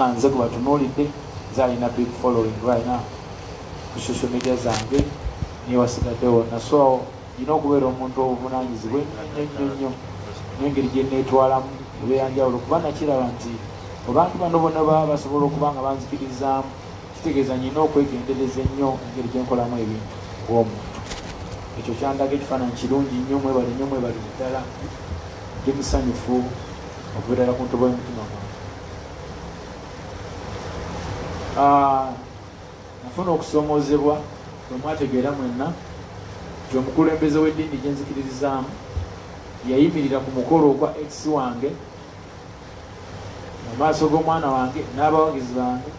nze ku batunuulidde zalina big following right now ku social media zange niye wasigadde wonna, so nina okubeera omuntu obuvunanyizibwa ennyo n'engeri gye neetwalamu ebeeyanjawulo, kuba nakiraba nti abantu bano bonna baba basobola okuba nga banzikirizaamu, kitegeeza nina okwegendereza ennyo engeri gye nkolamu ebintu ng'omuntu. Ekyo kyandaga ekifaananyi kirungi nnyo, mwebale ddala, ndi musanyufu okubeerala ku ntobo y'omutima gwange. Nafuna okusoomoozebwa bwe mwategeera mwenna nti omukulembeze w'eddiini gye nzikiririzaamu yayimirira ku mukolo ogwa ex wange mu maaso g'omwana wange n'abawagizi bange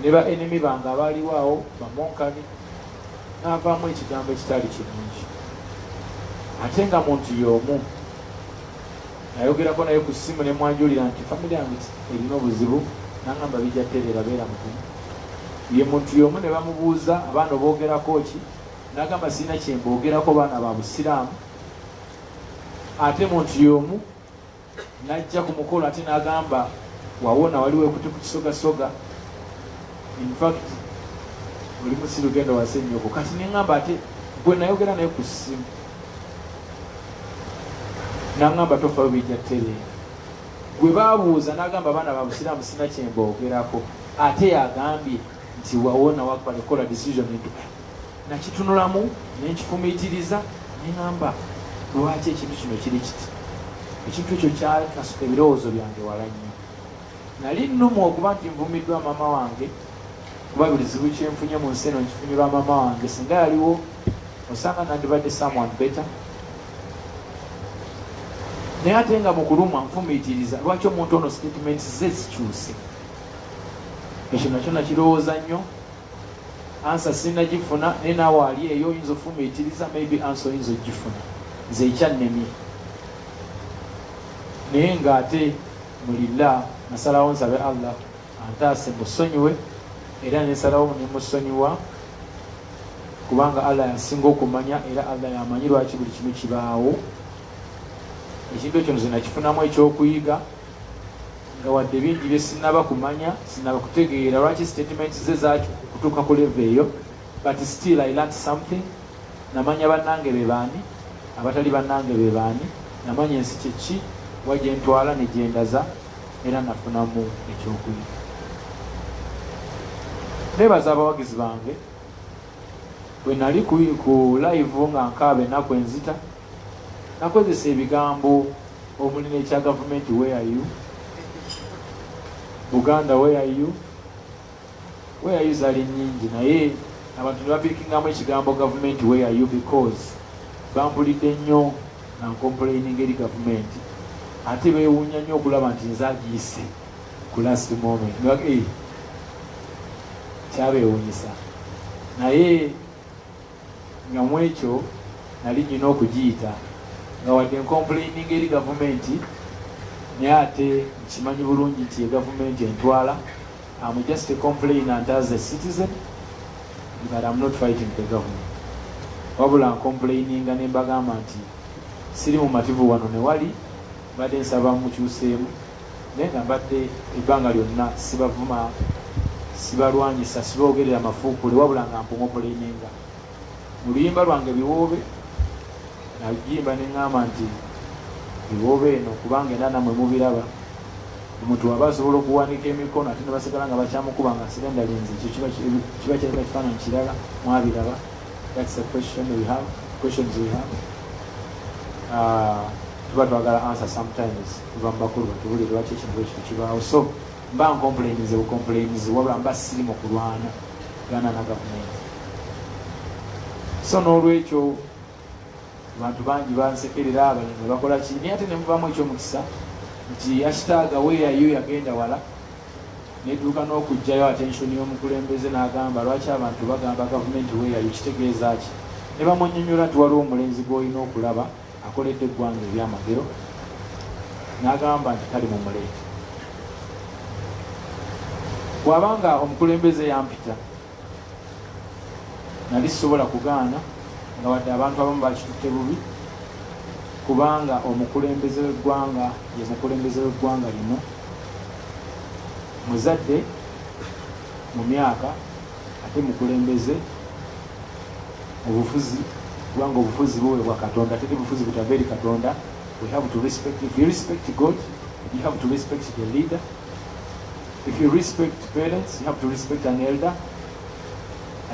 ne ba enemy bange abaaliwo awo bamonkani, n'avaamu ekigambo ekitali kirungi. Ate nga muntu y'omu nayogerako naye ku ssimu ne mwanjulira nti famire yange erina obuzibu, n'angamba bijja ttereera beera mugumu. Ye muntu y'omu ne bamubuuza abaana oboogerako ki, n'agamba sirina kye mboogerako baana ba busiraamu. Ate muntu y'omu n'ajja ku mukolo ate n'agamba wawona waliwo ekuti ku kisogasoga, in fact oli musiru genda wase nnyoko. Kati neŋŋamba ate gwe nayogera naye ku ssimu n'aŋŋamba tofa bijja ttereera. Gwe baabuuza n'agamba abaana ba busiraamu sirina kye mboogerako, ate yagambye nti wawona wakola decision into nakitunulamu nenkifumiitiriza neŋŋamba lwaki ekintu kino kiri kiti. Ekintu ekyo kyakasuka ebirowoozo byange wala nnyo. Nali nnuma okuba nti nvumiddwa mama wange, kuba buli zibu kyenfunye mu nsi eno nkifunirwa mama wange. Singa yaliwo osanga nandibadde someone better. Naye ate nga mu kulumwa nfumiitiriza lwaki omuntu ono statements ze zikyuse. Ekyo nakyo nakirowooza nnyo. Ansa sinnagifuna, naye naawe ali eyo oyinza ofumiitiriza, maybe ansa oyinza ogifuna. Nze ekyannemye naye ng'ate mulila nasalawo nsabe Allah antaase musonyiwe, era nesalawo nemusonyiwa kubanga Allah yasinga okumanya, era Allah yamanyi lwaki buli kimu kibaawo. Ekintu ekyo nze nakifunamu ekyokuyiga, nga wadde bingi bye sinaba kumanya, sinaba kutegeera lwaki statements ze zaaki kutuuka ku level eyo, but still I learned something. Namanya bannange be baani, abatali bannange be baani, namanya ensi kyeki, wagye ntwala ne gyendaza, era nafunamu ekyokuyiga. Nebaza abawagizi bange, bwe nali ku live nga nkaaba ennaku enzita, nakozesa ebigambo omuli n'ekya gavumenti where are you, Buganda where are you, zaali nnyingi, naye abantu ne bapiikingamu ekigambo gavumenti where are you because bampulidde nnyo na nkomplaining eri gavumenti, ate beewuunya nnyo okulaba nti nze agiyise ku last moment. Kyabeewuunyisa, naye nga mu ekyo nali nyina okugiyita, nga wadde nkomplaining eri gavumenti, naye ate nkimanyi bulungi nti gavumenti entwala. I'm just a complainant as a citizen, but I'm not fighting the government. Wabula complaininga ne mbagamba nti siri mu mativu wano ne wali, badde nsaba mukyuseemu, naye nga mbadde ebbanga lyonna sibavuma, sibalwanyisa, siboogerera mafuukule, wabula nga mpongopolaininga. Mu luyimba lwange biwoobe nagimba ne ŋŋamba nti biwoobe eno kubanga era namwe mubiraba, omuntu waba asobola okuwanika emikono ate ne basigala nga bakyamukuba nga sirenda linzi, ekyo kiba kireka kifaananyi kirala, mwabiraba. That's the questions we have. Tuba twagala answer sometimes tuva mu bakulu batubulire lwaki ekintu ekyo kibaawo. So mba nkomplainize wabula mba siri mu kulwana gana na gavumenti. So n'olwekyo abantu bangi bansekerera, abalala ne bakola ki, naye ate ne muvaamu ekyomukisa nti hashtag where are you yagenda wala, netuuka n'okugjayo attention y'omukulembeze n'agamba lwaki abantu bagamba gavumenti where are you, kitegeeza ki? Ne bamunnyonnyola nti waliwo omulenzi gw'olina okulaba akoledde eggwanga ebyamagero, n'agamba nti kali mumuleete. Bw'abanga omukulembeze yampita nali sisobola kugaana, nga wadde abantu abamu bakitutte bubi, kubanga omukulembeze w'eggwanga ye mukulembeze w'eggwanga lino, muzadde mu myaka ate mukulembeze obufuzi kubanga obufuzi buweebwa Katonda ate obufuzi butava eri Katonda. We have to respect. If you respect God, you have to respect the leader. If you respect parents, you have to respect an elder.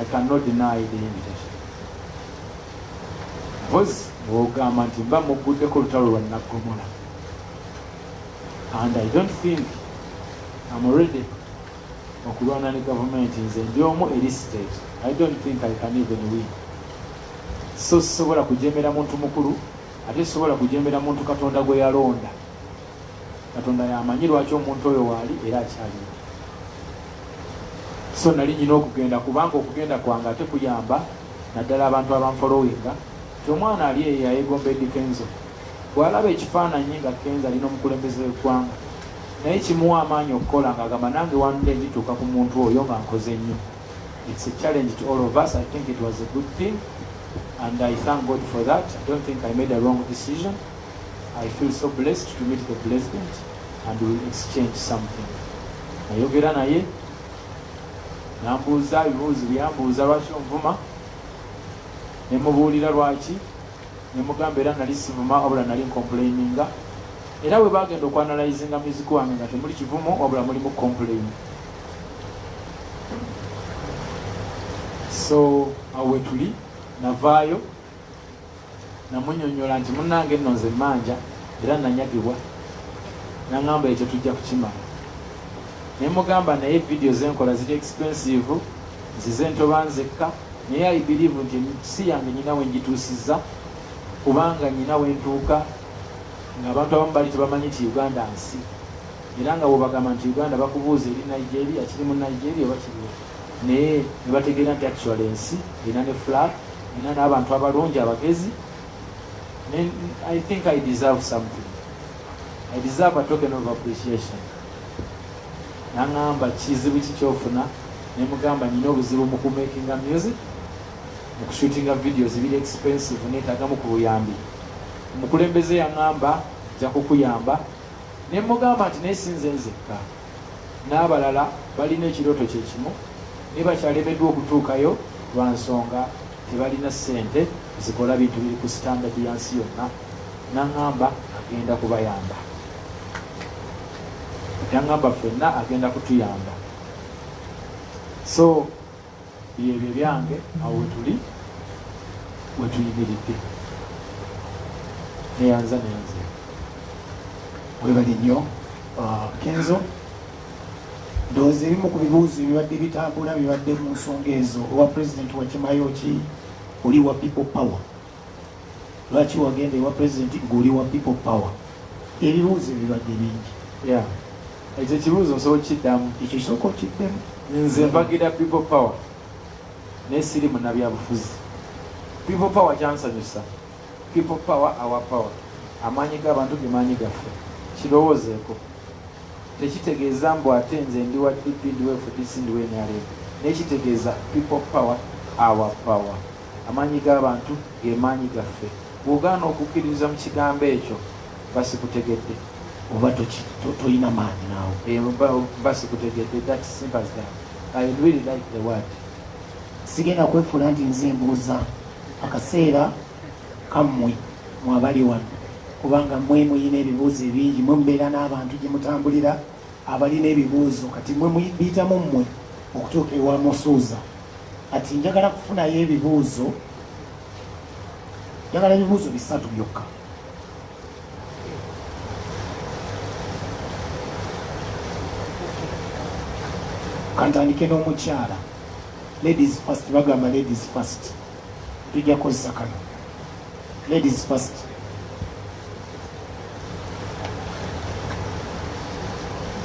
I cannot deny the invitation. Because ogamba nti mba muguddeko olutalo lwa Nnaggommola. And I don't think I'm ready okulwana ne government nze ndi omu eri state. I don't think I can even win. So sisobola kujemera muntu mukulu ate sisobola kujemera muntu Katonda gwe yalonda. Katonda yamanyi lwaki omuntu oyo waali era akyali. So nali nyina okugenda kubanga okugenda kwange ate kuyamba naddala abantu abanfolowinga ti omwana ali eyo yayegomba Eddie Kenzo bw'alaba ekifaananyi nga Kenzo alina omukulembeze w'eggwanga naye kimuwa amaanyi okukola ng'agamba nange wandde ndituuka ku muntu oyo nga nkoze nnyo. It's a challenge to all of us. I think it was a good thing and I thank God for that. I don't think I made a wrong decision. I feel so blessed to meet the president and we'll exchange something. Nayogera naye nambuuza ebibuuzo byambuuza lwaki onvuma ne mubuulira lwaki ne mugamba era nali sivuma wabula nali complaininga era bwe bagenda okwanalizinga music wange nga temuli kivumo wabula mulimu complain. So awe tuli navaayo namunyonyola nti munnange nno nze manja era nanyagibwa naŋŋamba ekyo tujja kukimala. Ne mugamba naye video zenkola ziri expensive nzize ntoba nzekka naye I believe nti si yange nyina we njituusizza kubanga nyina we ntuuka ng'abantu abamu bali tebamanyi ti Uganda nsi era nga bw'obagamba nti Uganda bakubuuza eri Nigeria kiri mu Nigeria oba kiriwo naye ne bategeera nti actual ensi erina ne flag erina n'abantu abalungi abagezi. I think I deserve something. I deserve a token of appreciation. Naŋŋamba kizibu ki kyofuna ne mugamba nina obuzibu mu kumakinga music mu kushootinga videos biri expensive neetagamu ku buyambi. Omukulembeze yaŋŋamba nja kukuyamba ne mugamba nti naye sinze nzekka n'abalala balina ekirooto kye kimu ne bakyalemeddwa okutuukayo lwa nsonga tebalina ssente zikola bintu biri ku standard yansi yonna. Naŋŋamba agenda kubayamba. Yaŋŋamba ffenna agenda kutuyamba. So byebyo byange awo wetuli wetuyimiridde neyanza webali nnyo Kenzo ndowooza ebimu ku bibuuzo ebibadde bitambula bibadde mu nsonga ezo. Owa pulezidenti wakimayo ki oli wa people power lwaki wagenda ewa pulezidenti ng'oli wa people power? Ebibuuzo bibadde bingi. Ekyo ekibuuzo nsobola kiddamu. Ekyo kisooka okiddemu. Nze mpagira people power naye siri munnabyabufuzi. People power kyansanyusa. People power our power. Amaanyi g'abantu ge maanyi gaffe. Kirowoozeeko. Tekitegeeza mbu ate nze ndi wa DP ndi wa FDC ndi wa NRM. Naye kitegeeza people power our power. Amaanyi g'abantu ge maanyi gaffe. Bw'ogaana okukkiririza mu kigambo ekyo basikutegedde. Oba toyina maanyi naawe. Basikutegedde. That simple as that. I really like the word. Sigenda kwefuula nti nze mbuuza akaseera kammwe mwabali wano kubanga mmwe muyina ebibuuzo ebingi mwe mubeera n'abantu gye mutambulira abalina ebibuuzo kati mwe muyitamu mmwe okutuuka ewa Musuuza. Kati njagala kufunayo ebibuuzo, njagala ebibuuzo 3 byokka. Kantandike n'omukyala. Ladies first, bagamba ladies first. Tujja kozesa kano. Ladies first.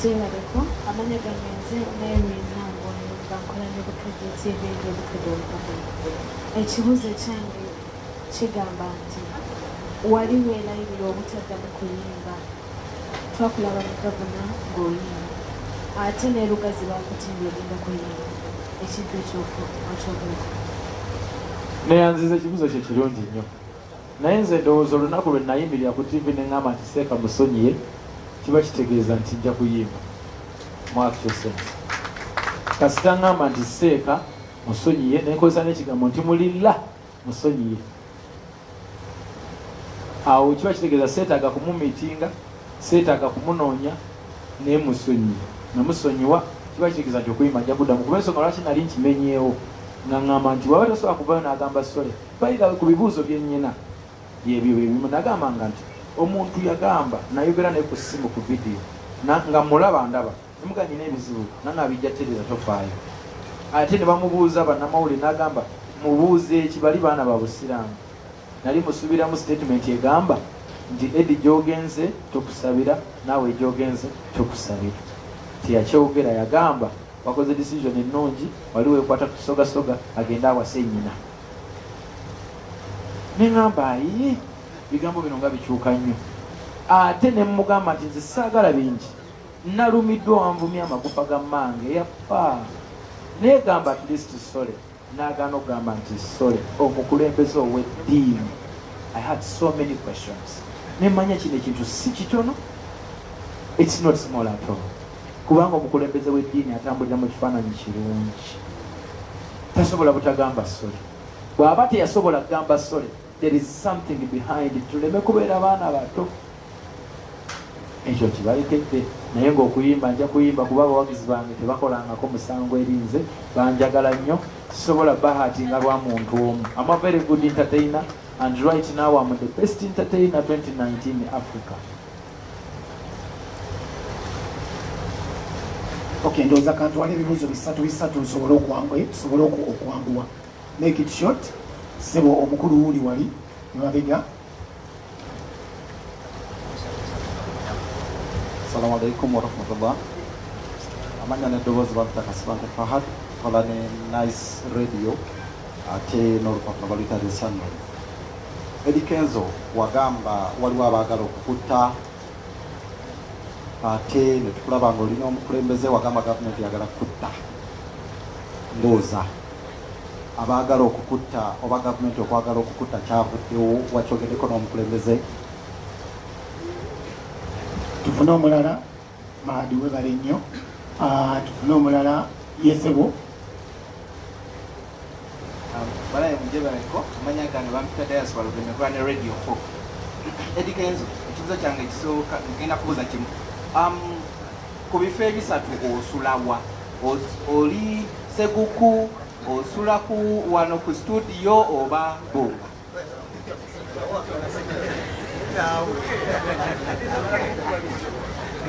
Zeebaleko amanya ganyenze Mary Nango nkola ne buprojekiti ebingi ebikudoolako. Ekibuuzo kyange kigamba nti wali weelayirira obutaddamu kuyimba twakulaba ne gavana ng'oyimba ate ne lugazi bakutimba ogenda kuyimba ekintu ekyokyogulako. Neyanziza ekibuuzo kye kirungi nnyo naye nze ndowooza olunaku lwe nayimirira ku TV ne ŋŋamba nti Seeka musonyiye kiba kitegeeza nti nja kuyimba. mu actual sense. Kasita ngamba nti seeka musonyiye nenkozesa n'ekigambo nti mulilla musonyiye, awo kiba kitegeeza seetaaga kumumiitinga, seetaaga kumunoonya, naye musonyiye, namusonyiwa, kiba kitegeeza nti okuyima ajja kuddamu. Kuba ensonga lwaki nali nkimenyeewo nga ngamba nti waba tosobola kuvayo n'agamba sole, bayira ku bibuuzo bye nnyina byebyo byebimu. Nagambanga nti omuntu yagamba, nayogera naye ku ssimu ku vidiyo nga mulaba ndaba emuga nyina ebizibu nanabijja tereza tofaayo. Ate ne bamubuuza bannamawulire n'agamba mubuuze eki, bali baana ba busiraamu. Nali musuubiramu statement egamba nti Eddie gy'ogenze tokusabira, naawe gy'ogenze tokusabira. Tiyakyogera, yagamba wakoze decision ennungi, wali weekwata kusogasoga agende awase nnyina. Ne ngamba ayi bigambo bino nga bikyuka nnyo. Ate ne mugamba nti nze saagala bingi, nalumiddwa wanvumya amagufa ga mmange yafa. Naye gamba at least sole, n'agaana okugamba nti sole omukulembeze ow'eddiini. I had so many questions. Ne manya kino ekintu si kitono, it's not small at all. Kubanga omukulembeze w'eddiini atambulira mu kifaananyi kirungi, tasobola butagamba sole. Bw'aba teyasobola kugamba sole, there is something behind it. Tuleme kubeera baana bato. Ekyo kibalekedde, naye ng'okuyimba nja kuyimba kuba abawagizi bange tebakolangako musango erinze, banjagala nnyo, sisobola bahatinga lwa muntu omu. I'm a very good entertainer and right now I'm the best entertainer 2019 in Africa. Okay, ndowooza kantwala ebibuuzo bisatu tusobole okuwanguwa. Make it short. Sebo omukulu wuli wali mabega. Assalamu alaikum warahmatullah. Amanya neddoboozi bamutaka Sibante Fahad, kola ne Nice Radio ate n'olupapula baluyita The Sunrise. Eddie Kenzo wagamba waliwo abaagala okukutta, ate ne tukulaba ng'olina omukulembeze wagamba gavumenti yagala kutta. Ndowooza abaagala okukutta oba gavumenti okwagala okukutta kyavuddewo, wakyogeddeko n'omukulembeze? Tufune omulala Mahadi webale nnyo. Tufune omulala Yesebo. Balaye mujebaleko amanya gange bampita diaspora oluvanyuma ne Radio 4. Eddie Kenzo, ekibuzo kyange ekisooka ngenda kubuuza kimu. Ku bifo ebisatu osulawa, oli Seguku, osula ku wano ku studio oba Bunga?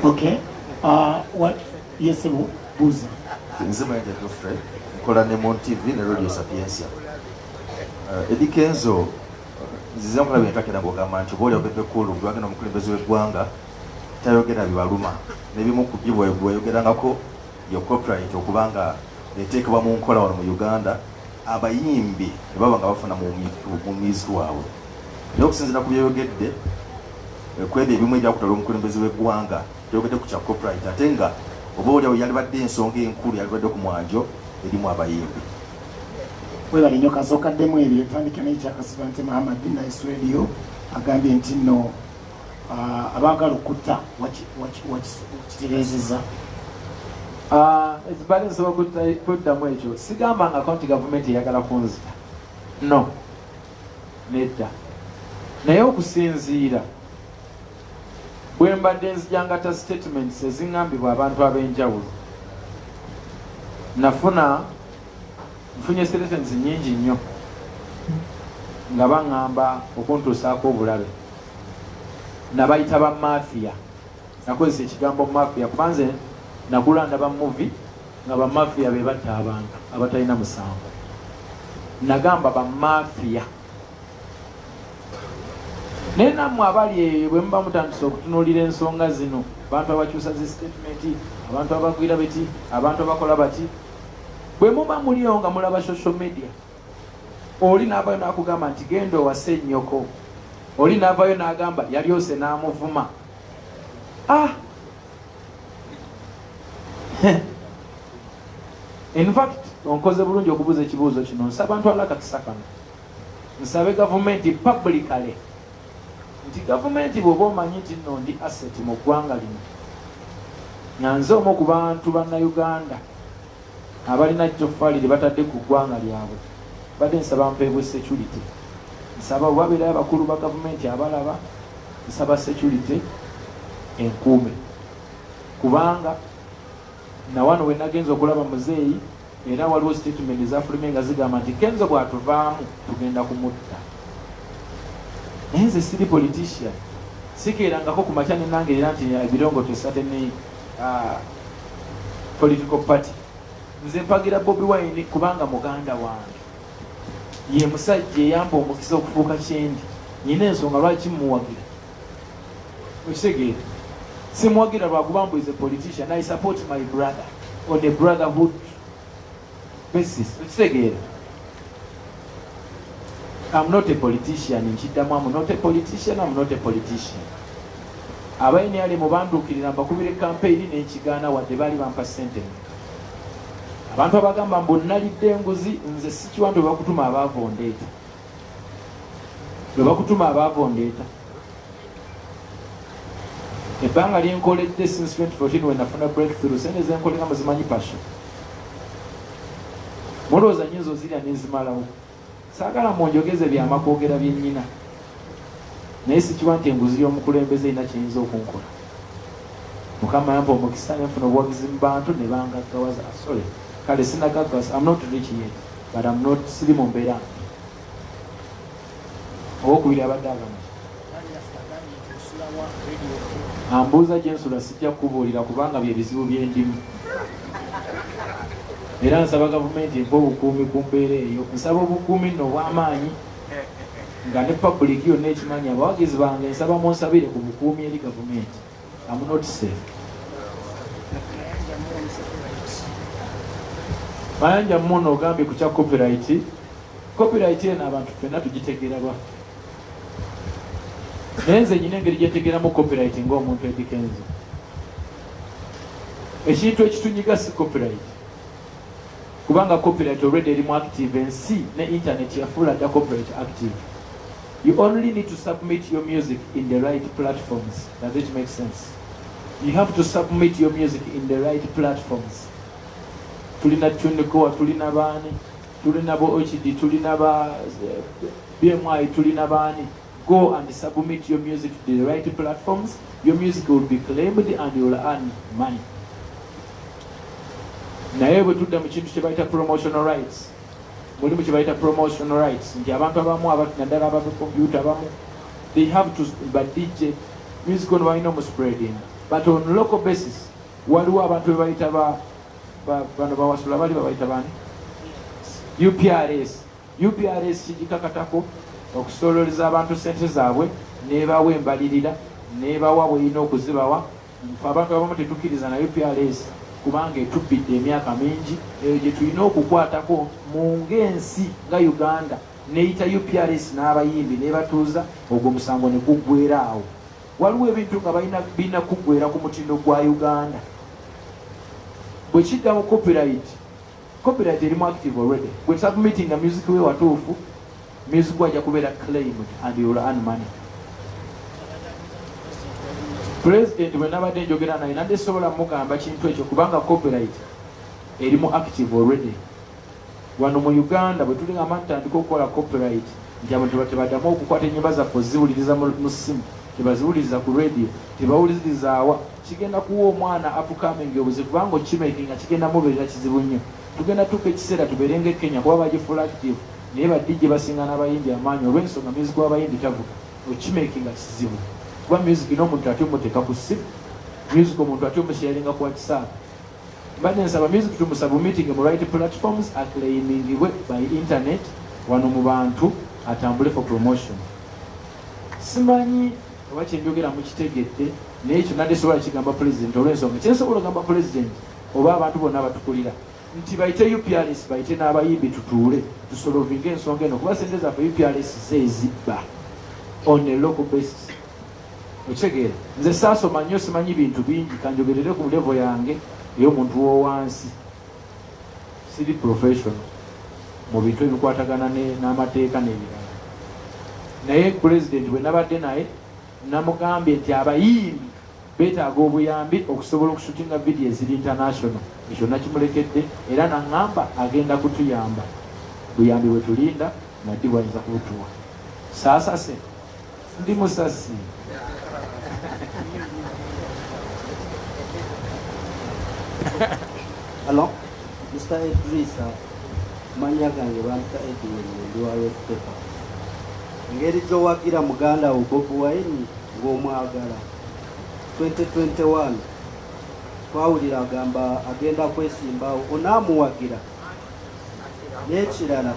Okay. What? Yes, buuza. Nzima nje Geoffrey, nkola ne Mon TV ne Radio Sapiensia. Eddie Kenzo, nzize nkola byentakira ng'ogamba nti oba oli obedde kulu gwagenda omukulembeze w'eggwanga tayogera bibaluma. N'ebimu ku byo bweyogerangako yo copyright okubanga eteekebwa mu nkola wano mu Uganda, abayimbi ne baba nga bafuna mu music waabwe. Naye okusinziira ku byeyogedde, kwebyo ebimu ebyakutala omukulembeze w'eggwanga byogedde ku kya copyright, ate nga oba oliawo yalibadde ensonga enkulu yalibadde ku mwanjo erimu abayimbi. Webale nnyo kasookaddemu ebyo etandika n'ekyakasibante Muhammad Nice Radio agambye nti nno abaagala okutta wakitereezezza. Ekibali nsobola kuddamu ekyo, sigambangako nti gavumenti eyagala kunzita, no, nedda. Naye okusinziira bwe mbadde nzijangata statements ezingambibwa abantu ab'enjawulo, nfunye statements nnyingi nnyo nga baŋŋamba okuntuusaako obulabe. Nabayita ba mafia, nakozesa ekigambo mafia kuba nze nagula ndaba movie nga ba mafia be batta abantu abatalina musango. Nagamba ba mafia. Naye nammwe abali eyo bwe muba mutandisa okutunuulira ensonga zino, abantu abakyusa zi statement, abantu abagwira beti, abantu abakola bati, bwe muba muliyo nga mulaba social media, oli n'avayo n'akugamba nti genda owase nnyoko, oli n'avayo n'agamba yalyose n'amuvuma. In fact, onkoze bulungi okubuuza ekibuuzo kino. Nsaba ntwala akakisa kano, nsabe gavumenti publicly nti gavumenti bw'oba omanyi nti nno ndi asset mu ggwanga lino, nyanze omu ku bantu bannayuganda abalina jofalire batadde ku ggwanga lyabwe badde nsaba mpeebwe security, nsaba wabeerayo abakulu ba gavumenti abalaba, nsaba security enkuume, kubanga nawano we nagenza okulaba muzeeyi era waliwo statement ezafulumye nga zigamba nti Kenzo bw'atuvaamu tugenda kumutta. Naye nze siri politician, sikeerangako ku makya ne nangerera nti ebirongo tesatene political party. Nze mpagira Bobi Wine kubanga muganda wange, ye musajja eyamba omukisa okufuuka kyendi. Nyina ensonga lwaki muwagira, okitegeera. Simuwagira lwakuba mbu is a politician. I support my brother on a brotherhood basis, okitegeera. I'm not a politician, nkiddamu I'm not a politician, I'm not a politician. Abayini ali mubandukirira mbakubire campaign n'ekigaana wadde bali bampa ssente. Abantu abagamba mbu nalidde enguzi, nze sikiwanda bwe bakutuma abaavondeeta. Bwe bakutuma abaavondeeta. Ebbanga lyenkoledde since 2014 when nafuna breakthrough, sente zenkolera muzimanyi pasho. Mulowooza nnyinza ozirya n'ezimalawo. Saagala munjogeze byama kwogera byennyina. Naye sikiwa nti enguzi y'omukulembeze erina kiyinza okunkola. Mukama yampa omukisa ne nfuna obuwagizi mu bantu ne bangaggawaza. Sorry, kale sinagaggawaza. I'm not rich yet, but I'm not siri mu mbeera. Owokubiri abadde agamba. Ambuuza gye nsula sijja kukubuulira kubanga bye bizibu byendimu. Era nsaba gavumenti empa obukuumi ku mbeera eyo. Nsaba obukuumi nno obw'amaanyi nga ne public yonna ekimanyi. Abawagizi bange nsaba munsabire ku bukuumi eri gavumenti. I'm not safe. Mayanja muno ogambye ku kya copyright. Copyright eno abantu ffenna tugitegeera lwaffe. Naye nze nyina engeri gyetegeeramu copyright ng'omuntu Eddie Kenzo. Ekintu ekitunyiga si copyright. Kubanga copyright already erimu active, ensi ne internet yafuula dda copyright active. You only need to submit your music in the right platforms. Does it make sense? You have to submit your music in the right platforms. Tulina Tunikoa, tulina bani, tulina bo HD, tulina ba BMI, tulina bani. Go and submit your music to the right platforms. Your music will be claimed and you will earn money. Naye bwe tudda mu kintu kye bayita promotional rights. Mulimu kye bayita promotional rights. Nti abantu abamu naddala abakompyuta abamu, they have to, but DJ music ono balina omuspreading. But on local basis, waliwo abantu be bayita bano bawasula bali babayita bani? UPRS. UPRS kigikakatako okusololeza abantu sente zaabwe n'ebawa embalirira n'ebawa bweyina okuzibawa. Abantu abamu tetukkiriza na UPRS kubanga etubbidde emyaka mingi. Eyo gye tulina okukwatako mu ng'ensi nga Uganda n'eyita UPRS n'abayimbi n'ebatuuza, ogwo musango ne guggwera awo. Waliwo ebintu nga birina kuggwera ku mutindo gwa Uganda. Bwe kidda mu copyright erimu active already. Bwe submitting a music we watuufu, music wajja kubeera claimed and you will earn money. President bwe nabadde njogera naye nadde sobola mugamba kintu ekyo kubanga copyright erimu active already. Wano mu Uganda bwe tulingamba ntandika okukola copyright, nti abantu tebaddamu okukwata ennyimba zaffe oziwuliriza mu ssimu, tebaziwuliriza ku radio, tebawuliriza awa. Kigenda kuwa omwana upcoming obuzibu kubanga okimakinga kigenda mubeerera kizibu nnyo. Tugenda tuka ekiseera tubeere nga Kenya kuba bagifuula active, naye badijje basinga n'abayimbi amaanyi olw'ensonga music w'abayimbi tavuga. Okimakinga kizibu kuba music n'omuntu ate omuteeka ku ssimu, music omuntu ate omusharinga ku WhatsApp. Mbadde nsaba music tumusubmitting mu right platforms, aclaimingibwe by internet wano mu bantu, atambule for promotion. Simanyi oba kyenjogera mukitegedde, naye ekyo nadde sobola kigamba president olw'ensonga kyensobola ogamba president oba abantu bonna abatukulira nti bayite UPRS bayite n'abayimbi tutuule tusolovinga ensonga eno kuba sente zaffe UPRS zeezibba on a local basis. Okitegeera, nze saasoma nnyo simanyi bintu bingi, kanjogerere ku level yange ey'omuntu w'owansi. Siri professional mu bintu ebikwatagana n'amateeka n'ebirala. Naye president bwe nabadde naye namugambye nti abayimbi beetaaga obuyambi okusobola okushootinga vidiyo eziri international. Ekyo nakimulekedde era naŋŋamba agenda kutuyamba. Buyambi bwe tulinda naddi bwayinza kubutuwa. Saasase ndi musasi. Hello, Mr. Idrisa, manya gange bampa Edwin ndi wa Red Pepper. Ngeri gyowagira muganda wo Bobi Wine ng'omwagala 2021 twawulira agamba agenda kwesimbawo onaamuwagira. N'ekirala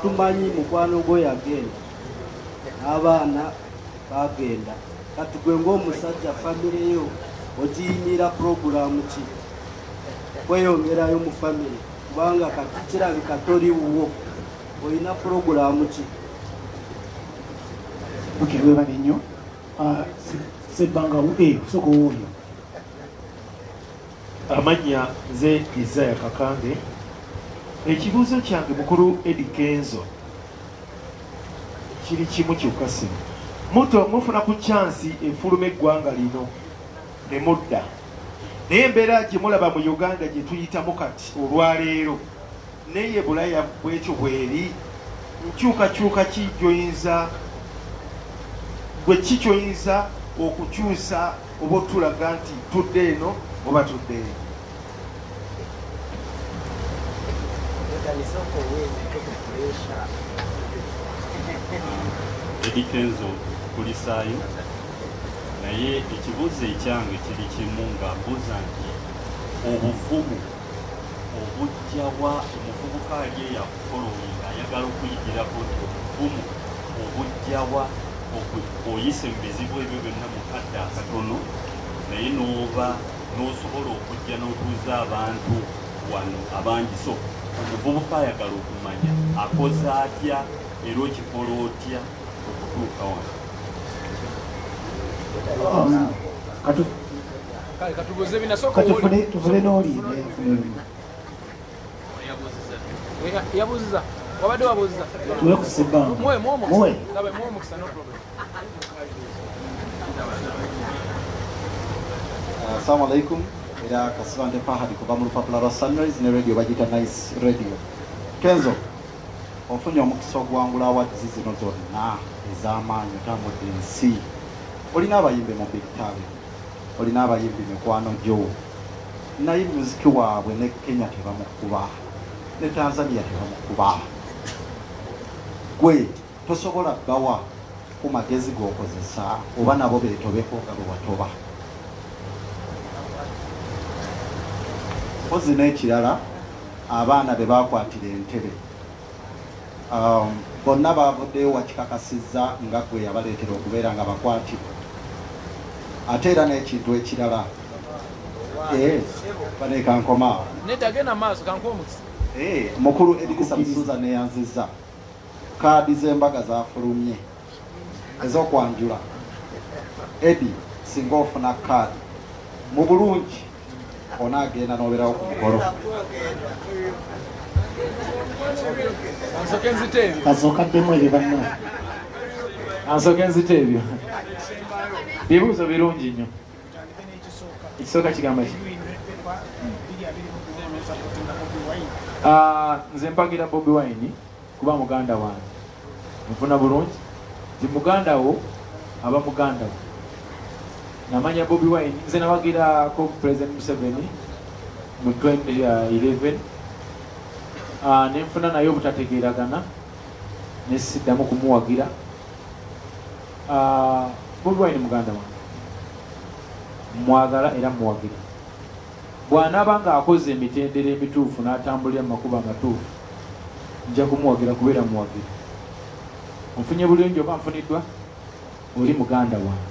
tumanyi mukwano gwe yagenda n'abaana bagenda, kati gwe ng'omusajja famire yo ogiyinira puroguramu ki kweyongerayo mu famire, kubanga kati kirabika tori wuwo, olina puroguramu ki? Okay, webale nnyo. Sebbanga soko wuuyo. Amanya nze Isaiah Kakange. Ekibuuzo kyange mukulu Eddie Kenzo kiri kimu kyokka sino. Mufuna ku chansi efuluma eggwanga lino ne mudda. Naye embeera gye mulaba mu Uganda gye tuyitamu kati olwaleero naye Bulaya bwetyo bweri, nkyukakyuka ki gyoyinza gwe kikyoyinza okukyusa oba otulaga nti tudde eno oba tudde eno? Eddie Kenzo kulisaayo, naye ekibuuzo ekyange kiri kimu ng'ambuuza nti obuvumu obujjawa omuvubuka ali eyakufolowinga ayagala okuyigirako nti obuvumu obujjawa oyise mu bizibu ebyo byonna mu kadde akatono naye n'oba n'osobola okujja n'otuuza abantu wano abangi. So omuvubuka ayagala okumanya akoze atya era okikola otya okutuuka wano? Tufune n'oliina yabuuziza wabadde wabuuziza tuwe ku sebbanga muwe. Assalamu alaikum. Era Kasibante Fahadi kuva mu lupapula lwa Sunrise ne radio bagita Nice Radio. Kenzo, ofunye omukisa ogwangula awadzi zino zonna ez'amaanyi otambudde ensi. Olina abayimbi mu Big Tabi, olina abayimbi mikwano gyo, naye muziki waabwe ne Kenya tebamukuba, ne Tanzania tebamukuba. Gwe tosobola bawa ku magezi g'okozesa oba nabo beetobeko nga bwe watoba. Ozi n'ekirala abaana be bakwatira entebe bonna baavuddeyo wakikakasizza nga gwe yabaleetera okubeera nga bakwatibwa. Ate era n'ekintu ekirala banekankomaawo mukulu Edisa Musuza neyanzizza kaadi z'embaga zafulumye ez'okwanjula. Edi singa ofuna kaadi mu bulungi onaagenda n'obeerawo ku mukolo. Kasookaddemu ebyo banna. Ansooke nzite ebyo. Bibuuzo birungi nnyo. Ekisooka kigamba ki? Nze mpagira Bobi Wine kuba muganda wange. Nfuna bulungi. Nti muganda wo aba muganda wo. Namanya Bobi Wine, nze nawagira ko President Museveni mu 2011. Nenfuna naye obutategeeragana nesiddamu kumuwagira. Bobi Wine muganda wange, mwagala era muwagira. Bw'anaaba nga akoze emitendera emituufu n'atambulira mu makubo amatuufu, nja kumuwagira kubeera muwagira. Onfunye bulungi oba nfuniddwa, oli muganda wange.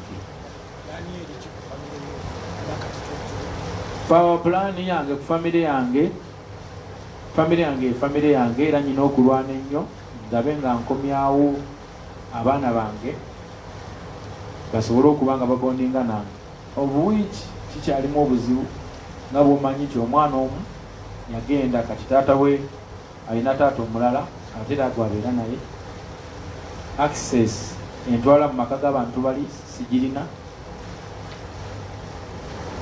Power plan yange ku family yange era nyina okulwana ennyo ndabe nga nkomyawo abaana bange basobole okuba nga babondinga nange. Obuwiiki kikyalimu obuzibu nga bw'omanyi nti omwana omu yagenda kati taata we alina taata omulala ate era gwabeera naye. Access entwala mu maka g'abantu bali sigirina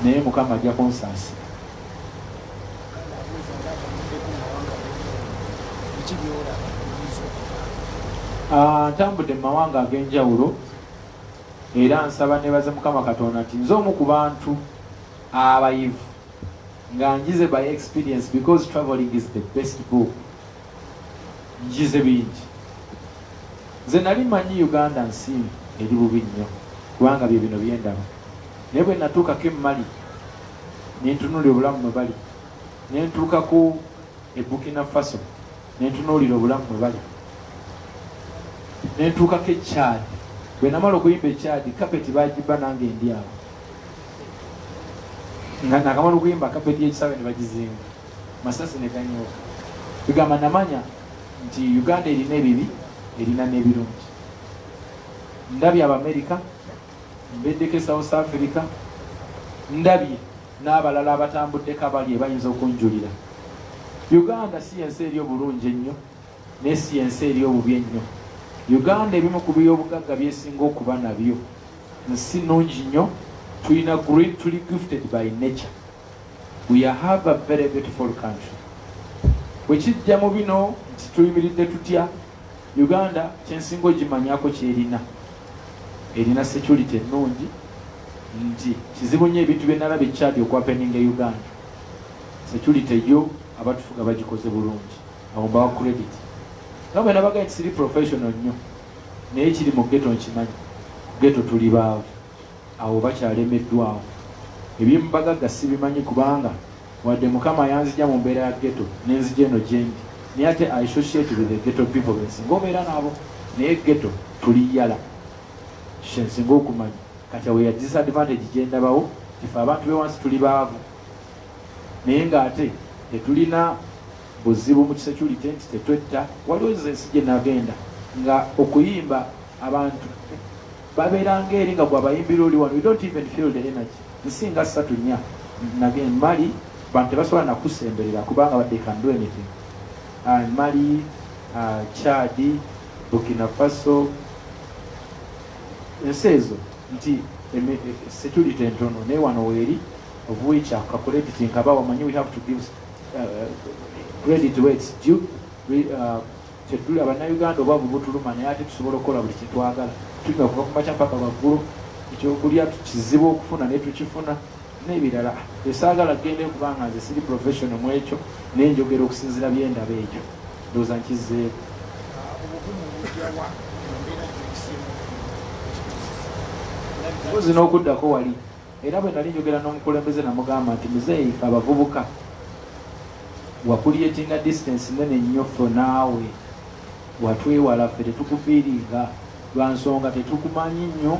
naye Mukama ajja kunsaasira. Ntambudde mu mawanga ag'enjawulo era nsaba nebaze Mukama Katonda nti nze omu ku bantu abayivu nga njize by experience because traveling is the best book. Njize bingi. Nze nali manyi Uganda nsi eri bubi nnyo kubanga bye bino byendaba, naye bwe natuukako Mali ne ntunuulira obulamu mwe bali, ne ntuukako e Burkina Faso ne ntunuulira obulamu mwe bali, ne ntuukako e Chad. Bwe namala okuyimba e Chad kapeti bagiba nange ndi awo nga nakamala okuyimba kapeti y'ekisawe ne bagizinga masasi ne ganyooka. Bigamba namanya nti Uganda erina ebibi erina n'ebirungi. Ndabye Abamerika, mbeddeko South Africa, ndabye n'abalala abatambuddeko abali ebayinza okunjulira. Uganda si yensi eri obulungi ennyo naye si yensi eri obubi ennyo. Uganda ebimu ku by'obugagga byesinga okuba nabyo nsi nnungi nnyo. Tulina great, tuli gifted by nature. We have a very beautiful country. Bwe kijja mu bino nti tuyimiridde tutya, Uganda kyensinga ogimanyako kyerina. Erina security ennungi, nti kizibu nnyo ebintu bye nalaba ekyali okwapeninga e Uganda. Security yo abatufuga bagikoze bulungi. Awo mbawa credit. Nga bwe nabaga nti siri professional nnyo naye kiri mu ghetto nkimanyi. Ghetto tuli baavu. Awo bakyalemeddwawo. Ebyemubagagga sibimanyi kubanga wadde Mukama yanzija mu mbeera ya ghetto nenzija eno gyendi. Naye ate I associate with the ghetto people bensinga obeera nabo. Naye ghetto tuli yala. Kyensinga okumanyi. Kati awo ya disadvantage gyendabawo ife abantu bewansi tuli baavu. Naye ng'ate tetulina buzibu mu security nti tetwetta. Waliwo ensi gye nagenda nga okuyimba abantu babeeranga eri nga bwabayimbira oli wano. We don't even feel the energy. Nsinga 3-4 nagenda Mali bantu tebasobola nakusemberera kubanga they can do anything. Mali, Chad, Burkina Faso, ensi ezo nti security entono naye wano weeri of which accrediting kaba wamanyi we have to give credit where it's due. Tetuli Abannayuganda obwavu butuluma naye ate tusobola okukola buli kyetwagala. Tulina okuva ku makya mpaka waggulu, ekyokulya kizibu okufuna naye tukifuna n'ebirala. Esaagala gende kubanga nze siri professional mu ekyo naye njogera okusinziira byendaba ekyo ndowooza nkizzeeko. Mbuzi n'okuddako wali era bwe nali njogera n'omukulembeze namugamba nti muzeeyi abavubuka wakulyetinga distance nene nnyo ffe naawe watwewala ffe tetukufiiringa lwa nsonga tetukumanyi nnyo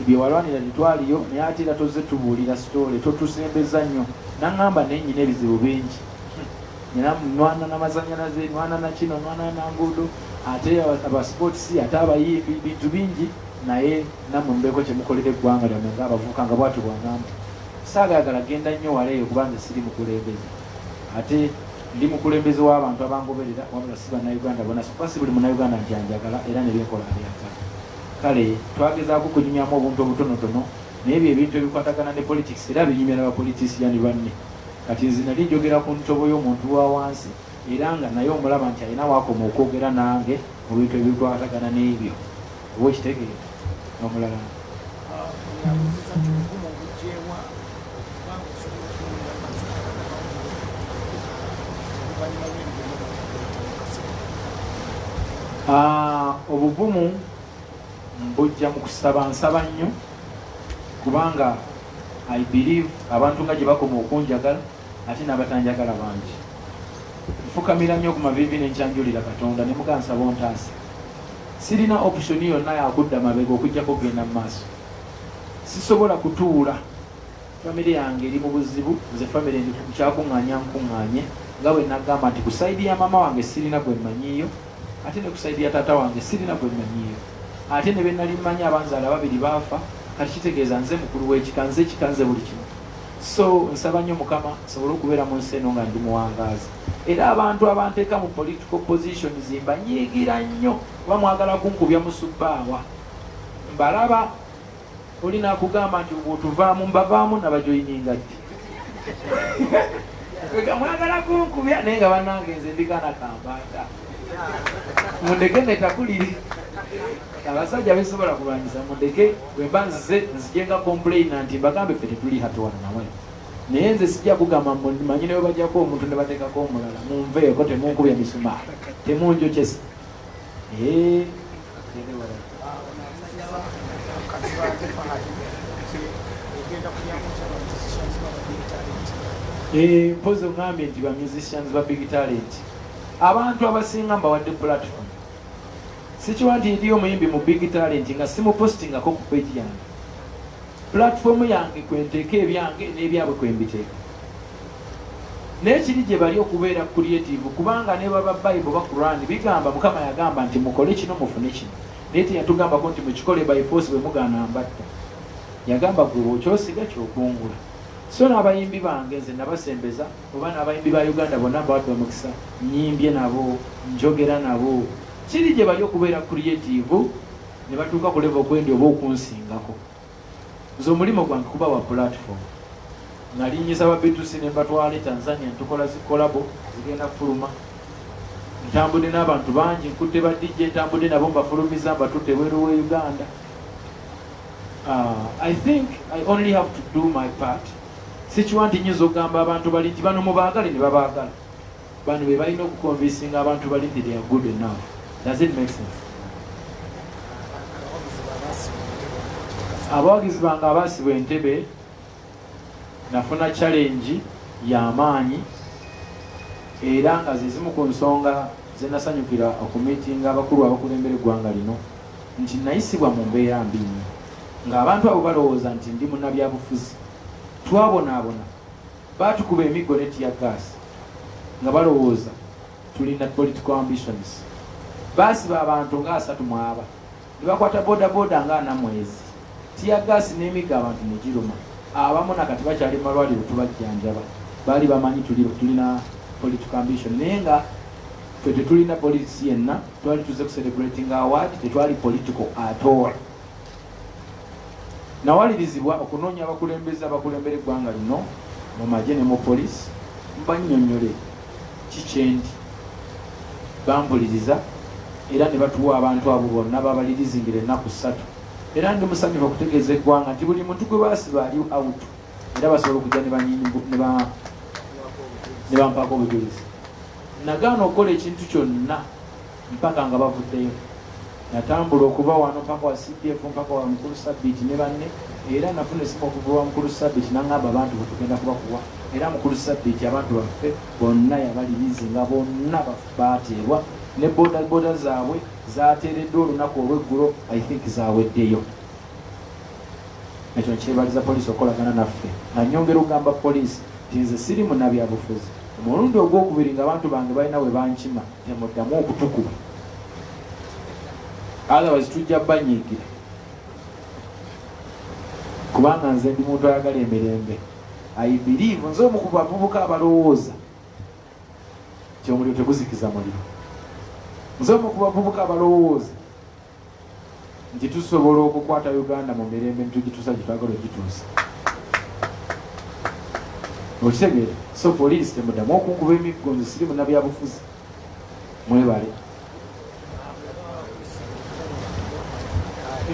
ebyo walwanira tetwaliyo naye ate era tozze tubuulira sitole totusembeza nnyo. Naŋŋamba naye nnyina ebizibu bingi, nina nwana n'amazanyalaze, nwana na kino, nwana nanguudo, ate abasportsi, ate abayimbi, bintu bingi. Naye nammwe mbeeko kye mukolera eggwanga lyammwe ng'abavubuka nga bwatyo bw'angamba. Saagayagala genda nnyo wala eyo kubanga siri mukulembeze, ate ndi mukulembeze w'abantu abangoberera wabula si Bannayuganda bonna. Kuba si buli Munnayuganda nti anjagala era ne byenkola abyagala. Kale twagezaako kunyumyamu obuntu obutonotono naye ebyo ebintu ebikwatagana ne politics era binyumya n'abapolitisiyani banne. Kati nze nali njogera ku ntobo y'omuntu wa wansi era nga naye omulaba nti alina waakoma okwogera nange mu bintu ebikwatagana n'ebyo. Oba okitegeera n'omulala obuvumu mbujja mu kusaba, nsaba nnyo kubanga I believe abantu nga gye bakoma okunjagala ate n'abatanjagala bangi. Nfukamira nnyo ku mavivi n'enkyanjulira Katonda ne muga nsaba ontaasa. Sirina option yonna yakudda mabega okujjako kugenda mu maaso. Sisobola kutuula famire yange eri mu buzibu, nze famire ndi kukyakuŋŋaanya nkuŋŋaanye nga bwe nagamba nti ku saidi ya mama wange sirina gwe mmanyiiyo ate ne ku saidi ya taata wange sirina gwe mmanyiiyo ate ne be nali mmanyi abanzaala babiri baafa. Kati kitegeeza nze mukulu w'ekika, nze ekika nze buli kimu. So nsaba nnyo Mukama nsobole okubeera mu nsi eno nga ndi muwangaazi. Era abantu abanteeka mu political positions mbanyiigira nnyo kuba mwagala kunkubya mu subbaawa. Mbalaba olina akugamba nti bwotuvaamu mbavaamu nabajoyininga ddi mwagala kunkubya naye nga bannange nze ndikana kambaata mundeke netakuliri abasajja besobola kulwanyisa mundeke bwemba nzijenga complaina nti mbagambe ffe tetuli hatuwana nawe naye nze sijja kugamba manyi newe bajjako omuntu ne bateekako omulala munveeko temunkubya misumaali temunjokyesa mpozi ogambye nti ba musicians ba big talent abantu abasinga mbawadde platform sikiwa nti ndiyo omuyimbi mu big talent nga simupostingako ku page yange platform yange kwenteeka ebyange n'ebyabwe kwembiteeka naye kiri gye bali okubeera creative kubanga ne baba Bible ba Quran bigamba Mukama yagamba nti mukole kino mufune kino naye teyatugambako nti mukikole by force bwe mugaana mbatta yagamba gwe okyosiga kyokungula so n'abayimbi bange nze nabasembeza oba n'abayimbi ba Uganda bonna mbawadde omukisa nyimbye nabo njogera nabo kiri gye bali okubeera creative ne batuuka ku level okwendi oba okunsingako nze omulimo gwange kuba wa platform nalinyisa babitusi ne mbatwale Tanzania ntukola zikolabo zigenda kufuluma ntambudde n'abantu bangi nkutte ba DJ ntambudde nabo mbafulumiza mbatutte bweru we Uganda. I think I only have to do my part. Sikiwa nti nyinza okugamba abantu bali nti bano mubaagale ne babaagala bano be balina okukonvinsinga abantu bali nti they are good enough. Does it make sense? Abawagizi bange abaasibwa Entebbe nafuna challenge y'amaanyi era nga ze zimu ku nsonga ze nasanyukira okumitinga abakulu abakulembera eggwanga lino nti nayisibwa mu mbeera mbi ng'abantu abo balowooza nti ndi munnabyabufuzi twabonaabona baatukuba emiggo ne tear gas nga balowooza tulina political ambitions baasiba abantu nga 3 mu 4 ne bakwata bodaboda nga 4 mwezi tear gas n'emiggo abantu ne giruma abamu nakati bakyali mu malwaliro tubajjanjaba baali bamanyi tulina political ambition naye nga ffe tetulina politics yenna twali tuze kucelebrating award tetwali political at all. Nawalirizibwa okunoonya abakulembeze abakulembera eggwanga lino mu magye ne mu poliisi mbannyonnyole kikyendi bampuliriza era ne batuwa abantu abo bonna babalirizingira ennaku 3 era ndi musanyufu okutegeeza eggwanga nti buli muntu gwe baasiba ali out era basobola okujja ne bampaako obujulizi. Nagaana okukola ekintu kyonna mpaka nga bavuddeyo. Natambula okuva wano mpaka wa CPF mpaka wa mukulu Sabiti ne banne era nafuna esimu okuva wa mukulu Sabiti n'angamba abantu bwe tugenda kubakuwa era mukulu Sabiti abantu baffe bonna yabalirizi nga bonna baateebwa ne boda zaabwe zaateereddwa olunaku olw'eggulo I think zaaweddeyo. Ekyo kyebaliza poliisi okolagana naffe nga nnyongera okugamba poliisi nti nze siri munnabyabufuzi omulundi ogwokubiri nga abantu bange balina we bankima temuddamu okutukuba otherwise tujja banyiigira kubanga nze ndi muntu ayagala emirembe. I believe nze omu ku bavubuka abalowooza nti omuliro teguzikiza muliro. Nze omu ku bavubuka abalowooza nti tusobola okukwata Uganda mu mirembe nitugituusa gye twagala ogituusa. Okitegeera? So poliisi temuddamu okunkuba emiggo nze siri munnabyabufuzi. Mwebale.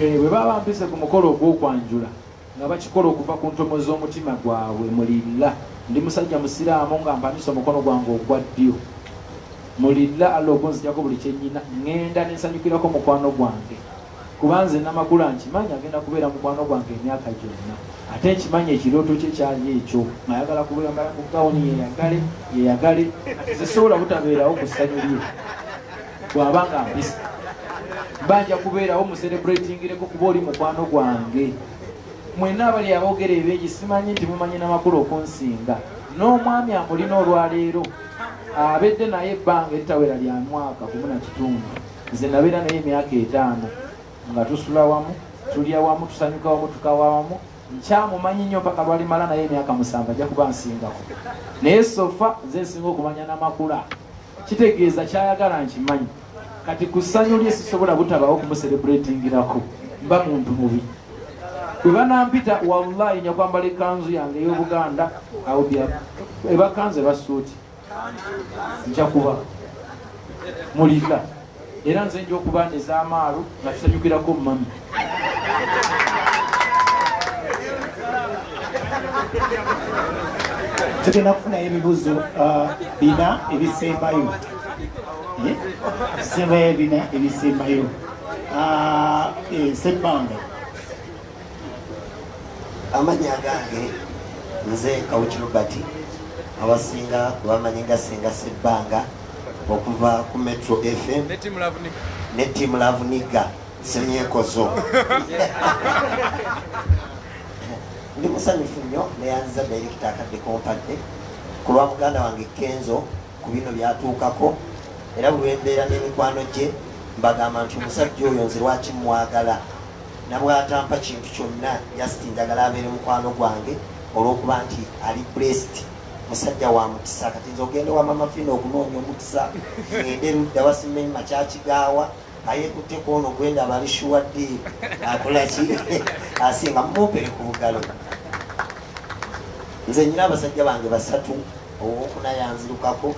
Bwe baba mpise ku mukolo ogw'okwanjula nga bakikola okuva ku ntomo z'omutima gwabwe mulilla ndi musajja musiraamu nga mpanyisa omukono gwange ogwa ddyo mulilla alla ogunzijako buli kyennyina ŋŋenda nensanyukirako mukwano gwange kuba nze namakula nkimanyi agenda kubeera mukwano gwange emyaka gyonna ate nkimanyi ekirooto kye kyali ekyo ng'ayagala kubeera mbala ku gawuni yeyagale zisobola butabeerawo ku ssanyu lye bw'aba nga mpisa banja kubeerawo mucelebratingireko kuba oli mukwano gwange. Mwenna abali aboogera ebingi simanyi nti mumanyi n'amakulu okunsinga n'omwami amulina olwaleero abedde naye ebbanga eritawera lya mwaka 1.5 nze nabeera naye emyaka 5 nga tusula wamu tulya wamu tusanyuka wamu tukawa wamu nkyamumanyi nnyo mpaka lwalimala naye emyaka 7 ajja kuba nsingako naye sofa nze nsinga okumanya n'amakula kitegeeza kyayagala nkimanyi kati ku ssanyu lye sisobola butabawo kumuselebratingirako mba muntu mubi bwe banampita wallahi nja kwambala ekanzu yange ey'obuganda awubya ebakanzu ebasuuti nja kuba mulika era nze nja okuba nez'amaalu nga tusanyukirako mami tugenda kufunayo ebibuzo bina ebisembayo sembayo bina ebisembayo Sebbanga. Amanya gange nze Kawuki Robert abasinga bamanyi nga Senga Sebbanga okuva ku Metro FM ne Team Love Nigga Semyekozo. Ndi musanyufu nnyo neyanziza director akadde kompadde ku lwa muganda wange Kenzo ku bino byatuukako era bwe mbeera n'emikwano gye mbagamba nti omusajja oyo nze lwaki mwagala nabwatampa kintu kyonna just njagala abeere mukwano gwange olw'okuba nti ali blessed musajja wa mukisa kati nze ogende wa mama Fina okunoonya omukisa ngende ludda wasimenyi makyakigaawa ayekutteko ono gwenda abalishuwadde akola ki asinga mumupere ku bugalo. Nze nyina abasajja bange basatu owokuna yanzirukako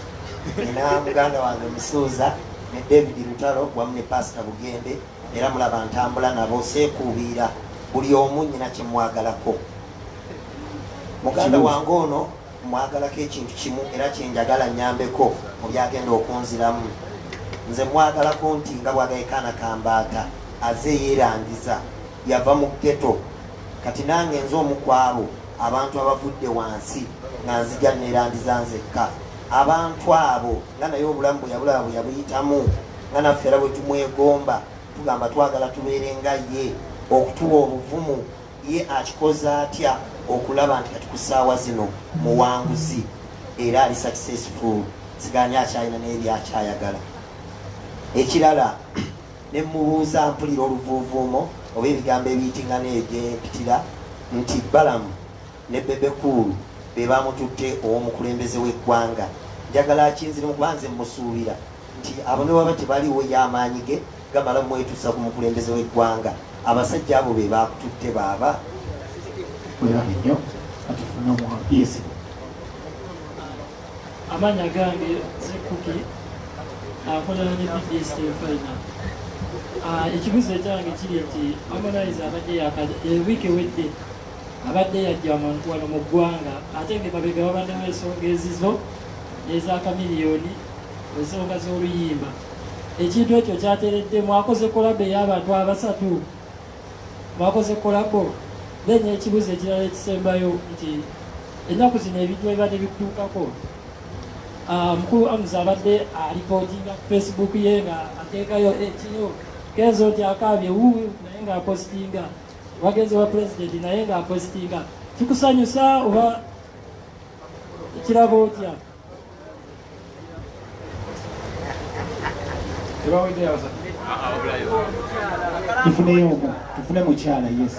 nina muganda wange Musuuza ne David Lutalo wamu ne Pastor Bugende era mulaba ntambula nabo seekuubira buli omu nyina kyemwagalako. Muganda wange ono mwagalako ekintu kimu era kyenjagala nyambeko mu byagenda okunziramu. Nze mwagalako nti nga bwagayikaana kambaata aze yeerangiza yava mu ghetto kati nange nze omukwalo abantu abavudde wansi nga nzija neerangiza nzekka. Abantu abo nga naye obulamu bwe yabulaba bwe yabuyitamu nga naffe era bwe tumwegomba tugamba twagala tubeere nga ye okutuwa obuvumu ye akikoze atya okulaba nti kati ku ssaawa zino muwanguzi era ali successful siganya akyalina n'ebyakyayagala. Ekirala ne mubuuza mpulira oluvuuvuumo oba ebigambo ebiyitingana egyempitira nti Balamu ne Bebe Cool be bamututte ow'omukulembeze w'eggwanga. Njagala akinzirimu kuba nze musuubira nti abo ne baba tebaliwo y'amaanyi ge gamala mwetuusa ku mukulembeze w'eggwanga. Abasajja abo be bakututte baaba. Nnyo atufuna mwapiyesi amanya gange Zekuki akolana ne BDS Final. Ekibuzo ekyange kiri nti Harmonize abadde wiiki ewedde abadde yajja wano mu ggwanga ate ng'emabega babaddewo ensonga ezizo n'eza kamiliyoni ensonga z'oluyimba. Ekintu ekyo kyateredde mwakoze kolabo ey'abantu abasatu mwakoze kolabo. Then ekibuzo ekirala ekisembayo nti ennaku zino ebintu ebibadde bikutuukako mukulu Amuza abadde alipootinga ku Facebook ye nga ateekayo ekiro Kenzo nti akaabye wuwe naye ng'apositinga wagenze wa president naye ng'apositinga. Kikusanyusa oba ekirabo otya? tufuneyo ogwo tufune mukyala yes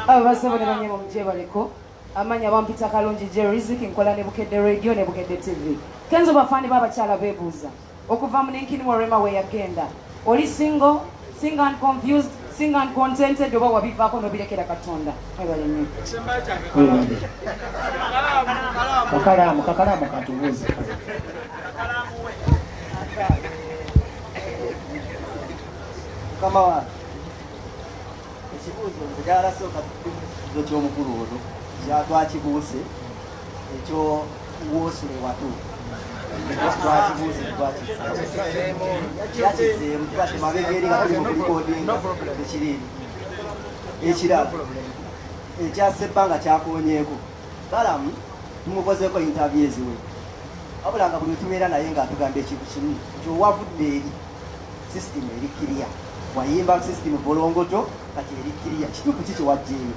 abo basaba ne banyema mujebaleko amanya bampita kalungi Jeriziki nkola ne Bukedde Radio ne Bukedde TV. Kenzo bafani babakyala beebuuza okuva mu Ninkini Warema we yagenda oli single and confused single and contented oba wabivaako nobirekera Katonda. kakalamu katubuuze kama wa ekibuuzo njagala sooka tukibuuzo ky'omukulu ono kyatwakibuuse ekyo woosule watu twakibuuse twakizeemu tubadde mabega eri nga tuli mu kulikodinga ekiriri. Ekirala ekya Sebbanga kyakoonyeeko Balamu tumukozeeko interview eziwe wabula nga buli tubeera naye ng'atugamba ekintu kimu nti owavudde eri system eri kiriya wayimba system bolongoto kati eri kiriya kituufu ki kiwajjeeyo.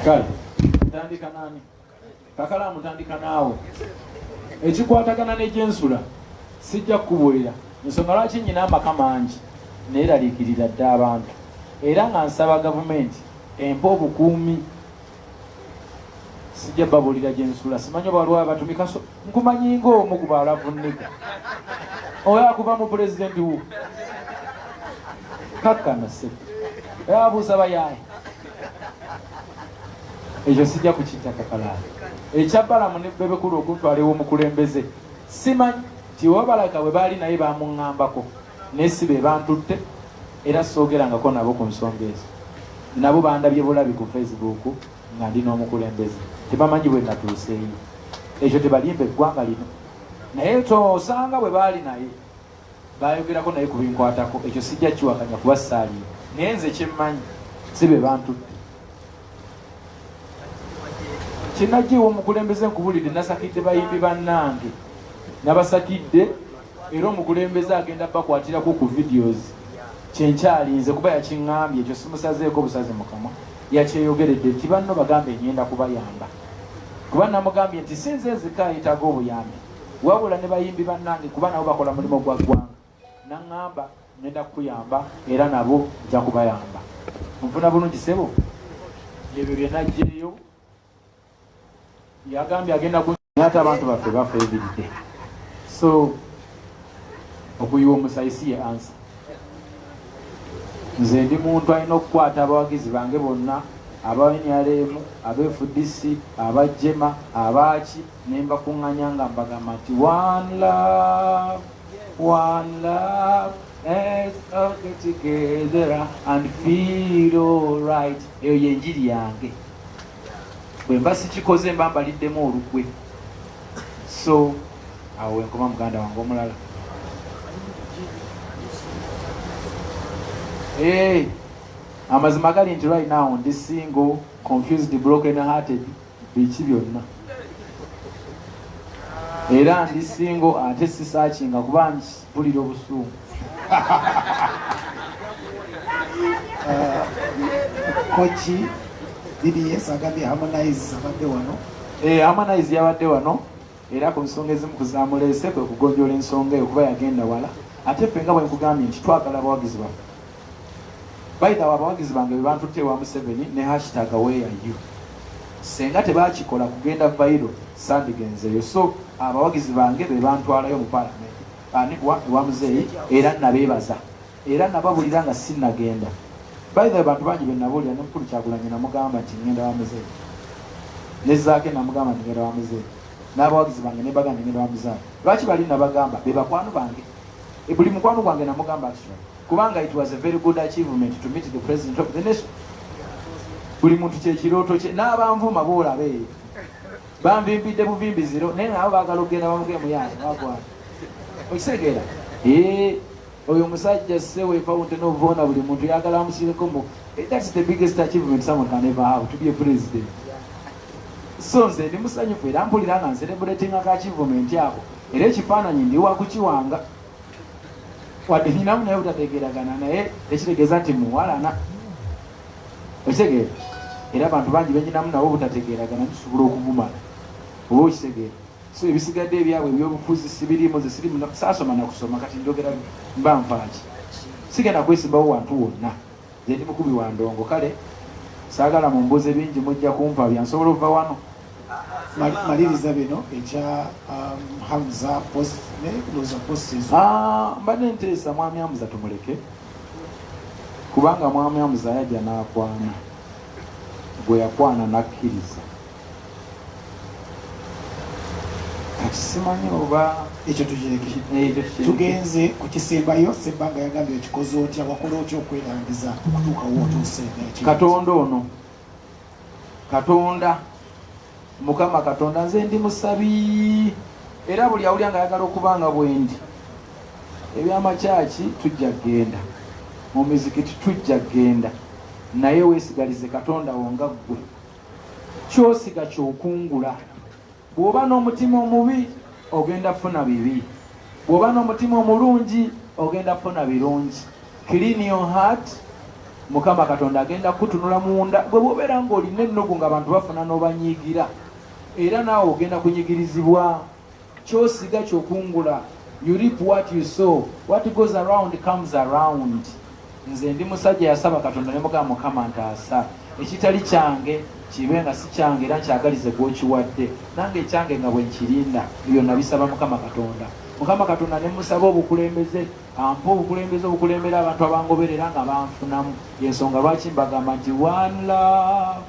Kale ntandika nani kakalamu ntandika naawe ekikwatagana n'egyensula sijja kukubuulira ensonga lwaki nyina amaka mangi neeraliikirira dde abantu era nga nsaba gavumenti empa obukuumi sijja babuulira gyensula simanyi obalwa batumika nkumanyi ng'omu ku baalavunnega oyo akuva mu pulezidenti wo kakkana se abuuza bayaye ekyo sijja kukittaka kalaala ekyabalamu ne bebekulu okuntwaliwo omukulembeze simanyi ti wabalaka bwe baali naye bamuŋŋambako naye si be bantutte era soogerangako nabo ku nsonga ezo nabo bandabye bulabi ku Facebook nga ndi n'omukulembeze tebamanyi bwe natuuseeyo ekyo tebalimba eggwanga lino naye tosanga bwe baali naye bayogerako naye ku binkwatako ekyo sijja kiwakanya kuba saaliyo naye nze kyemmanyi si be bantutte kinajjiwa omukulembeze nkubulidde nasakidde bayimbi bannange nabasakidde era omukulembeze agenda bakwatirako ku videos kyenkyalinze kuba yakiŋŋambye ekyo simusazeeko busaze mukama yakyeyogeredde nti banno bagambe ngenda kubayamba kuba namugambye nti sinze nzikaayitaga obuyambi wabula ne bayimbi bannange kuba nabo bakola mulimu gwa ggwanga naŋŋamba ngenda kukuyamba era nabo nja kubayamba nfuna bulungi sebo ebyo byenajjeeyo yagambye agenda ate abantu baffe bafa ebiridde so okuyiwa omusayi si ye ansa nze ndi muntu alina okukwata abawagizi bange bonna aba NRM ab'FDC abajema abaki nembakuŋŋanya nga mbagamba nti one love let's all get together and feel alright eyo yenjiri yange bwe mba sikikoze mba mbaliddemu olugwe so awo wenkoma muganda wange omulala amazima gali nti right now ndi single confused broken hearted biki byonna era ndi single ate sisakinga kuba mpulira obusuumu kochi DDS agambye Harmonize abadde wano Harmonize yabadde wano era ku nsonga ezimu kuzamuleese kwe kugonjola ensonga eyo kuba yagenda wala ate ffe nga bwe nkugambye nti twagala abawagizi baffe bayita abawagizi bange be bantutte wa Museveni ne hashtag weyayo senga tebakikola kugenda viral sandigenzeyo so abawagizi bange be bantwalayo mu parliament anikwa ewa muzeeyi era nabeebaza era nababulira nga sinnagenda bayita abantu bangi be nabulira ne mukulu Kyagulanyi namugamba nti ngenda wa muzeeyi nezaake namugamba nti ngenda wa muzeeyi n'abawagizi bange ne bagamba ngenda wa muzeeyi lwaki bali nabagamba be bakwano bange buli mukwano gwange namugamba actually kubanga it was a very good achievement to meet the president of the nation buli muntu kyekirooto kye n'abanvuma boolabe banvimbidde buvimbiziro naye nabo baagala okugenda bamugemu wagwana okitegeera oyo omusajja sewe fountain of honor buli muntu yagala amusireko that's the biggest achievement someone can ever have to be a president so nze ndi musanyufu era mpulira nga ncelebratingako achievement ako era ekifaananyi ndi wakukiwanga wadde ninamu naye butategeeragana naye ekitegeeza nti muwalana okitegeera era abantu bangi benyinamu nabo butategeeragana tusobola okuvumala oba okitegeera so ebisigadde ebyabwe ebyobufuzi sibirimu ze sirimu saasoma nakusoma kati njogera mba nfaaki sigenda kwesimbawo wantu wonna ze ndi mukubi wa ndongo kale saagala mu mbuzi bingi mujja kumpa byansobola okuva wano maliriza bino ekya Hamza post ne kuloza post ezo mbadde nteesa mwami Hamza tumuleke kubanga mwami Hamza yajja n'akwana gwe yakwana nakkiriza kati simanyi oba ekyo tukireke tugenze ku kisembayo Ssebbanga yagambye ekikoze otya wakola otya okwerangiza okutuuka wootuuse Katonda ono Katonda Mukama Katonda nze ndi musabi era buli awulya nga ayagala okubanga bwendi ebyamakyaki tujja genda mu mizikiti tujja genda naye weesigalize Katonda wonga ggwe kyosiga kyokungula bw'oba n'omutima omubi ogenda funa bibi bw'oba n'omutima omulungi ogenda funa birungi clean your heart Mukama Katonda agenda kutunula munda gwe bw'obeera ng'olina ennogu ng'abantu bafuna n'obanyiigira era naawe ogenda kunyigirizibwa kyosiga kyokungula you reap what you sow what goes around comes around nze ndi musajja yasaba Katonda ne mugamba Mukama ntaasa ekitali kyange kibe nga si kyange era nkyagalize gw'okiwadde nange ekyange nga bwe nkirinda ebyo nabisaba Mukama Katonda Mukama Katonda ne musaba obukulembeze ampa obukulembeze obukulembera abantu abangoberera nga banfunamu yensonga lwaki mbagamba nti one love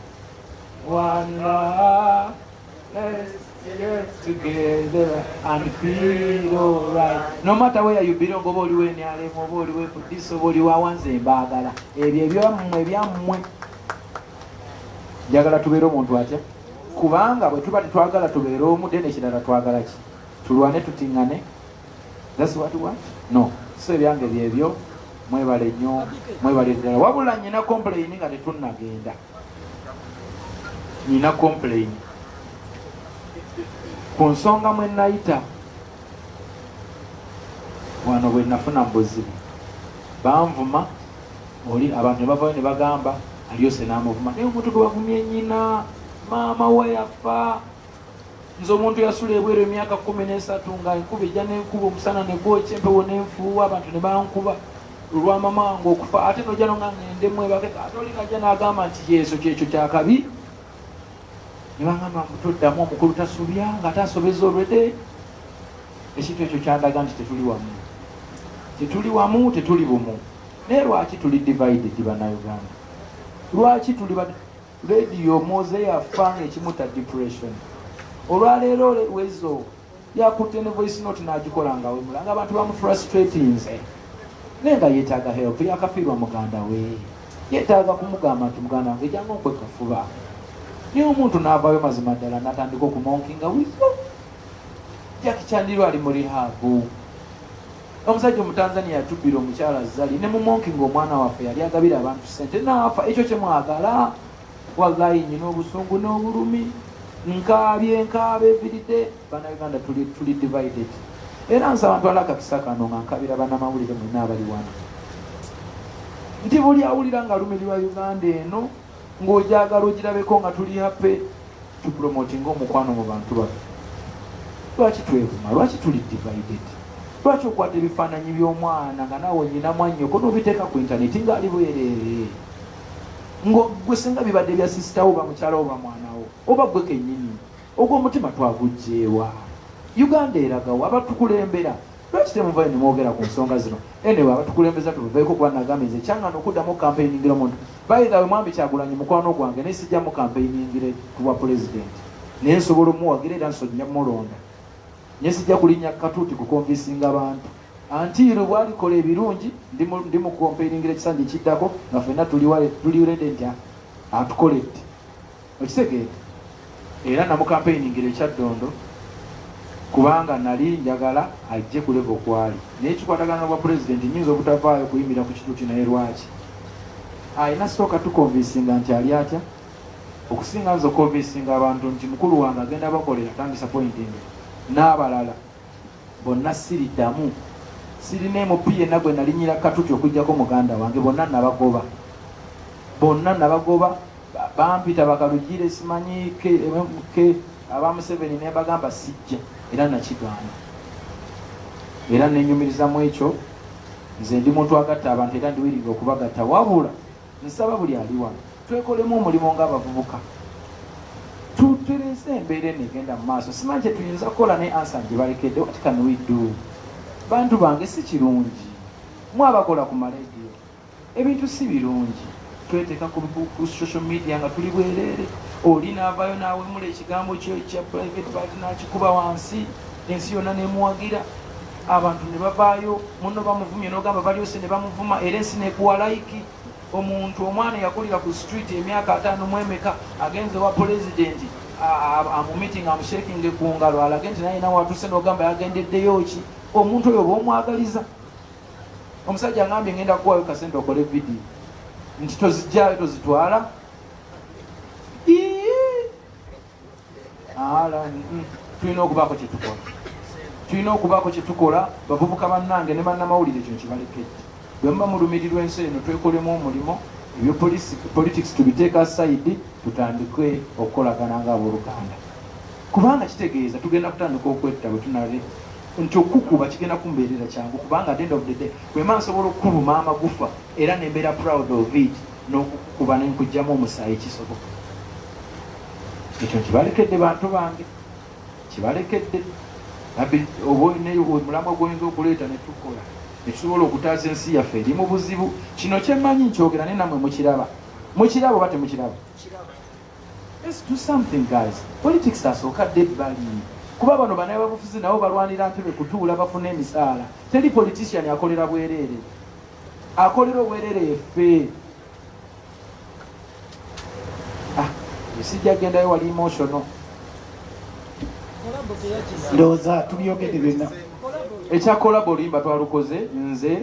let's get together and feel alright no matter where you belong oba oliwo enyalemu oba oliwo efudisa oba oliwo awanze mbaagala ebyo ebyammwe njagala tubeere omuntu atya kubanga bwe tuba tetwagala tubeere omu dene ekirala twagala ki tulwane tutiŋŋane that's what we want no so ebyange byebyo mwebale nnyo mwebale ddala wabula nyina complain nga tetunnagenda nyina complain ku nsonga mwe nayita wano bwe nafuna mu buzibu banvuma oli abantu ne bavayo ne bagamba aliyose n'amuvuma naye omuntu gwe bavumye nyina maama we yafa nze omuntu yasula ebweru emyaka 13 nga enkuba ejja n'enkuba omusana ne gwokya empewo n'enfuuwa abantu ne bankuba olwa mama wange okufa ate nojja nonga ngendemu ebake ate oli kajja n'agamba nti yeso kyekyo kyakabi ne bangamba toddamu omukulu tasubya nga tasobeza olwedde ekintu ekyo kyandaga nti tetuli wamu tetuli bumu naye lwaki tuli divided bannayuganda lwaki tuli radio moze yafa ng'ekimuta depression olwaleero wezo yakutte ne voice note n'agikola nga wemula nga abantu bamufrustratinze naye nga yeetaaga help yakafiirwa muganda we yeetaaga kumugamba nti muganda wange janga okwekafuba naye omuntu n'avaayo mazima ddala n'atandika okumonkinga wizo jaki kyandirwa ali mu rihabu omusajja omutanzania yatubbira omukyala zali ne mumonkinga omwana waffe yali agabira abantu sente naafa ekyo kyemwagala wallahi nyina obusungu n'obulumi nkaabye eviridde bannayuganda tuli divided era nsaba ntwala akakisa kano nga nkabira bannamawulire mwenna abali wano nti buli awulira nga lumirirwa uganda eno ng'ojagala ogirabeko nga tuli happe tupromotinga omukwano mu bantu baffe lwaki twevuma lwaki tuli divided lwaki okwata ebifaananyi by'omwana nga naawe nyina mwannyoko n'obiteeka ku intaneti ng'ali bwereere gwe singa bibadde bya sisitawo oba mukyalawo oba mwanawo oba gwe kennyini ogw'omutima twagugjeewa uganda eragawo abatukulembera lwaki temuvayo nemwogera ku nsonga zino enewe abatukulembeza tuvaeko kuba nagambe nze kyangana okuddamu campaigningira omuntu bayithawe mwambi Kyagulanyi mukwano gwange naye sijjamu campaigningira tuwa pulezidenti naye nsobola omuwagira era nsojja mulonda naye sijja kulinnya katuuti kukonvisinga abantu antiiro bwalikola ebirungi ndi mu campaigningira ekisanja ekiddako nga ffenna tuli rede nti atukoledde okitegeera era namucampaigningira ekyaddondo kubanga nali njagala ajje ku level kwali naye kikwatagana bwa pulezidenti nyinza obutavaayo kuyimira ku kituuti naye lwaki ayina sooka tukonvisinga nti ali atya okusinga nze okonvisinga abantu nti mukulu wange agenda bakolera tandisappointing n'abalala bonna siriddamu sirina emupi yenna gwe nalinyira katuuti okujjako muganda wange bonna nabagoba bampita bakalugire simanyi ke abamuseveni naye bagamba sijja era nakigaana era nenyumirizamu ekyo nze ndi muntu agatta abantu era ndiwiriga okubagatta wabula nsaba buli ali wano twekolemu omulimu ng'abavubuka tutereze embeera enegenda mu maaso simanyi kye tuyinza kukola ne ansa gye what can we do bantu bange si kirungi mwabakola ku marediyo ebintu si birungi tweteeka ku social media nga tuli bwereere oli naavaayo naawemula ekigambo kyo ekya private part nakikuba wansi ensi yonna nemuwagira abantu ne bavaayo muno bamuvumye n'ogamba balyose ne bamuvuma era ensi nekuwa layiki omuntu omwana yakulira ku street emyaka 5 mwemeka agenze wa pulezidenti amumeeting amushakinge ku ngalo alage nti naye nawe atuse n'ogamba yagendeddeyo ki omuntu oyo bwomwagaliza omusajja ngambye ngenda kuwayo kasente okole vidiyo nti tozijjayo tozitwala tulina okubaako kyetukola bavubuka bannange ne bannamawulire ekyo kibalekedde bwe muba mulumirirwa ensi eno twekolemu omulimo ebyo politics tubiteeka saidi tutandike okukolagana ng'abooluganda kubanga kitegeeza tugenda kutandika okwetta bwe tunale nti okukuba kigenda kumbeerera kyangu kubanga at the end of the day bwema nsobola okukuluma amagufa era nembeera proud of it n'okukuba nenkugjamu omusaayi kisoboka ekyo kibalekedde bantu bange kibalekedde omulamwa gwoyinza okuleeta ne tukola ekisobola okutaasa ensi yaffe eri mu buzibu. Kino kyemmanyi nkyogera ne nammwe mukiraba oba temukiraba. Let's do something guys. Politics asookadde ebbali kuba bano bannababufuzi nabo balwanira ntebe kutuula bafuna emisaala. Teri politician akolera bwereere, akolera obwereere yeffe. Sijja gendayo wali emotional. Ndowooza tubyogedde byonna. Ekya kolabo limba twalukoze nze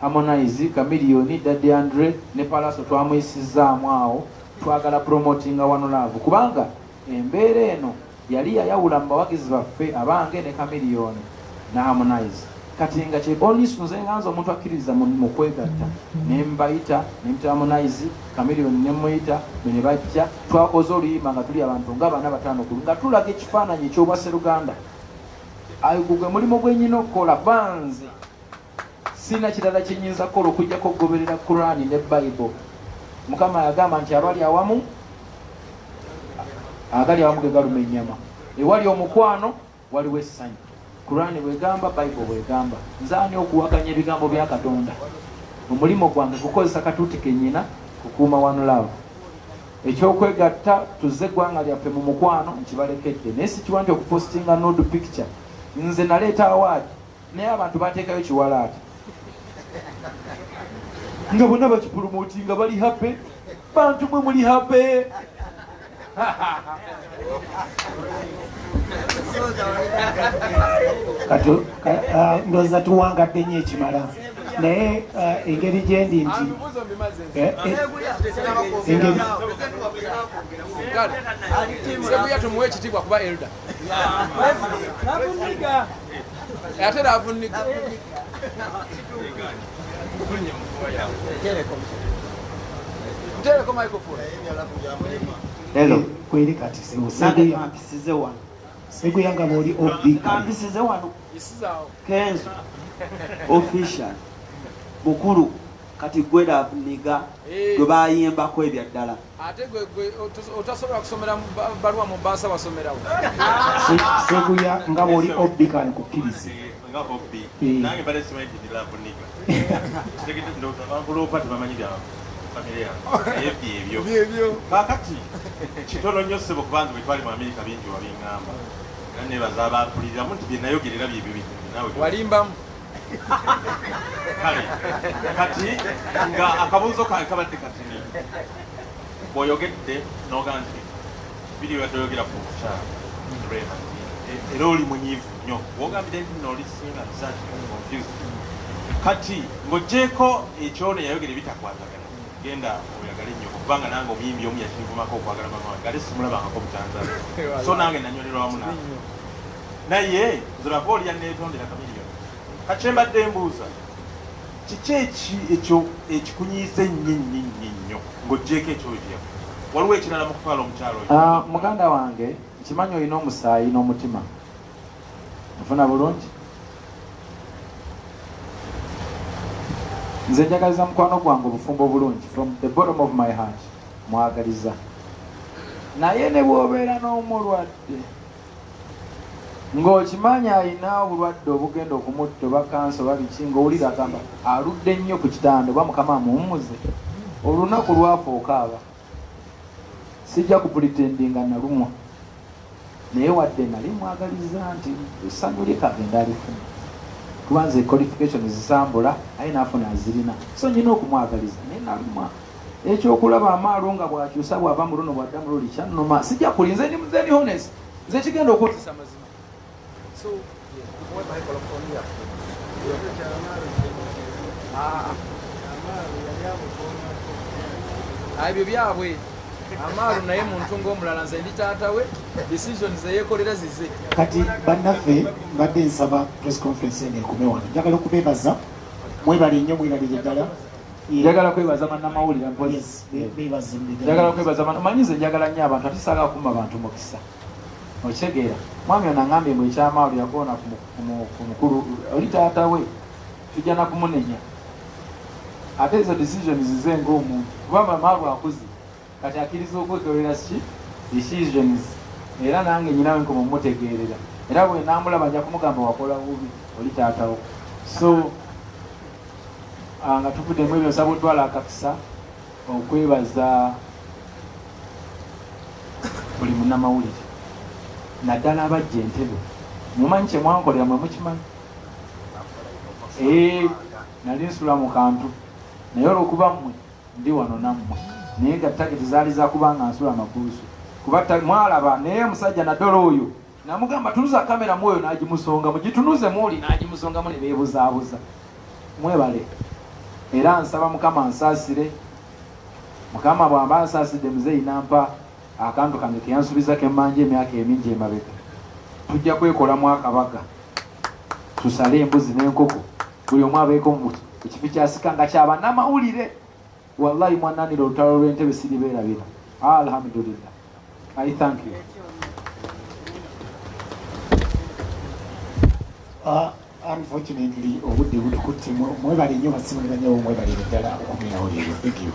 Harmonize, Chameleone, Daddy Andre ne Palaso twamuyisizaamu awo twagala promotinga One Love kubanga embeera eno yali yayawula mu bawagizi baffe abange ne Chameleone na Harmonize. Kati nga kye only nze nganza omuntu akkiriza mu kwegatta ne mbayita ne mta Harmonize, Chameleone ne muyita bene bajja twakoze oluyimba nga tuli abantu nga bana batano nga tulaga ekifaananyi eky'obwa Sseruganda. Gwe mulimu gwennyina okukola banze sina kirala kyenyinza kukola okujjako okugoberera Qur'an ne Bible. Mukama yagamba nti agali awamu ge galuma ennyama, ewali omukwano waliwo essanyu. Qur'an bwegamba, Bible bwegamba. Nzaani okuwakanya ebigambo bya Katonda. Omulimu gwange kukozesa katuuti kennyina kukuuma One Love. Ekyokwegatta tuzze eggwanga lyaffe mu mukwano nkibalekedde naye sikiwa nti okupostinga nude picture. Nze naleeta award naye abantu bateekayo kiwalaata nga bonna bakipulumuutinga bali happy. Bantu mwe muli happy. Ndowooza tuwangadde nnyo ekimala naye engeri gyendi nti Seguya tumuwe ekitiibwa kuba elda ate era avunniga. Ntereko microphone. Hello. Kweli kati Kisize wano. Seguya nga bw'oli obika. Kisize wano. Kenzo. Official. Mukulu kati gwera avuniga gwe bayimbako ebyaddala. Ate gwe otasobola kusomera baluwa mu baasa basomerawo. Seguya nga bw'oli obika nkukkirize. Nga obbi. Nange bale simanyi ndira avuniga. Tegete ndoza babulopa tubamanyira familia yange. Ebyo. Kakati kitono nnyo ssebo kubanza bwe twali mu Amerika bingi wabingamba. Nane bazaba apulira muntu bye nayogerera bye bibi nawe. Walimbamu. Kale. Kati nga akabuzo kabadde katini. Boyogedde n'oganzi. Video yatoyogera ku kyalo. Rema. Era oli munyiivu nnyo. Wogambire nti n'olisinga research confused. Kati ng'oggyeko ekyono yayogera ebitakwatagana. Genda oyagale nnyo kubanga nange omuyimbi omu yakinvumako okwagala mama wange ate simulabangako mu Tanzania. So nange nanyolera wamu nawe. Naye nzirako oli yanneetondera Chameleone. Kati mbadde mbuuza kiki ekyo ekikunyiiza ennyo ng'oggyeko ekyoyo waliwo ekirala mu kutwala omukyalo oyo? Muganda wange nkimanyi olina omusaayi n'omutima nfuna bulungi. Nze njagaliza mukwano gwange obufumbo bulungi from the bottom of my heart mwagaliza. Naye ne bw'obeera n'omulwadde ng'okimanyi alina obulwadde obugenda okumutta oba kansa oba biki ng'owulira agamba aludde nnyo ku kitanda oba mukama amuwummuze olunaku lwafa okaaba. Sijja kupulitendinga nalumwa naye wadde nali mwagaliza nti essanyu lye kagenda alifuna kuba nze qualification zisambula aye naafuna azirina so nyina okumwagaliza naye nalumwa. Ekyokulaba amaalu nga bw'akyusa bw'ava mu luno bw'adda mu luli kyannuma sijja kulinze ni honest nze kigenda okuttisa mazima. So ebyo byabwe amaalu naye muntu ng'omulala nze ndi taata we decisions eyeekolera zize. Kati bannaffe mbadde nsaba press conference eno ekume wano. Njagala okubeebaza mwebale nnyo mwerabire ddala. Njagala kwebaza bannamawulire beebaze njagala kwebaza manyize njagala nnyo abantu ate saagala kumba bantu mukisa okitegeera. Mwami ono aŋŋambye mwe ekyamaalu yakoona ku mukulu oli taata we tujja nakumunenya ate ezo decisions zize ng'omuntu kuba mamaalu akuze kati akkiriza okwekolera ki decisions era nange nyinawe nkoma mutegeerera era bwe namulaba nja kumugamba wakola bubi oli taatawo so nga tuvuddemu ebyo nsaba otwala akakisa okwebaza buli munnamawulire naddala abajja Entebbe mumanyi kyemwankolera mwe mukimanyi nali nsula mu kantu naye olwokuba mmwe ndi wano nammwe naye nga taketi zaali zakubanga nsula makulusu kuba mwalaba naye omusajja naddala oyo namugamba tunuza kamera mwoyo nagimusonga mugitunuze muuli nagimusongamu ne beebuzaabuza mwebale era nsaba mukama ansaasire mukama bw'amba ansaasidde muzeeyi nampa akantu kange keyansubiza kemmanja emyaka emingi emabega tujja kwekolamu akabaga tusale embuzi n'enkoko buli omu abeeko mu ekifi kyasika nga kyabannamawulire wallahi mwananira olutalo lw'Entebbe siribeerabira alhamdulillah I thank you. Unfortunately, obudde butukutte mwebale nnyo basimulira nnyo mwebalire ddala okumirawo leero. Thank you.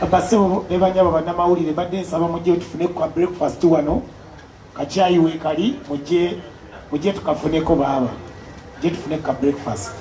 Abasebo ne banyaba bannamawulire badde nsaba mujje tufune kwa breakfast wano kacyayi weekali mujje tukafuneko baaba mujje tufune ka breakfast.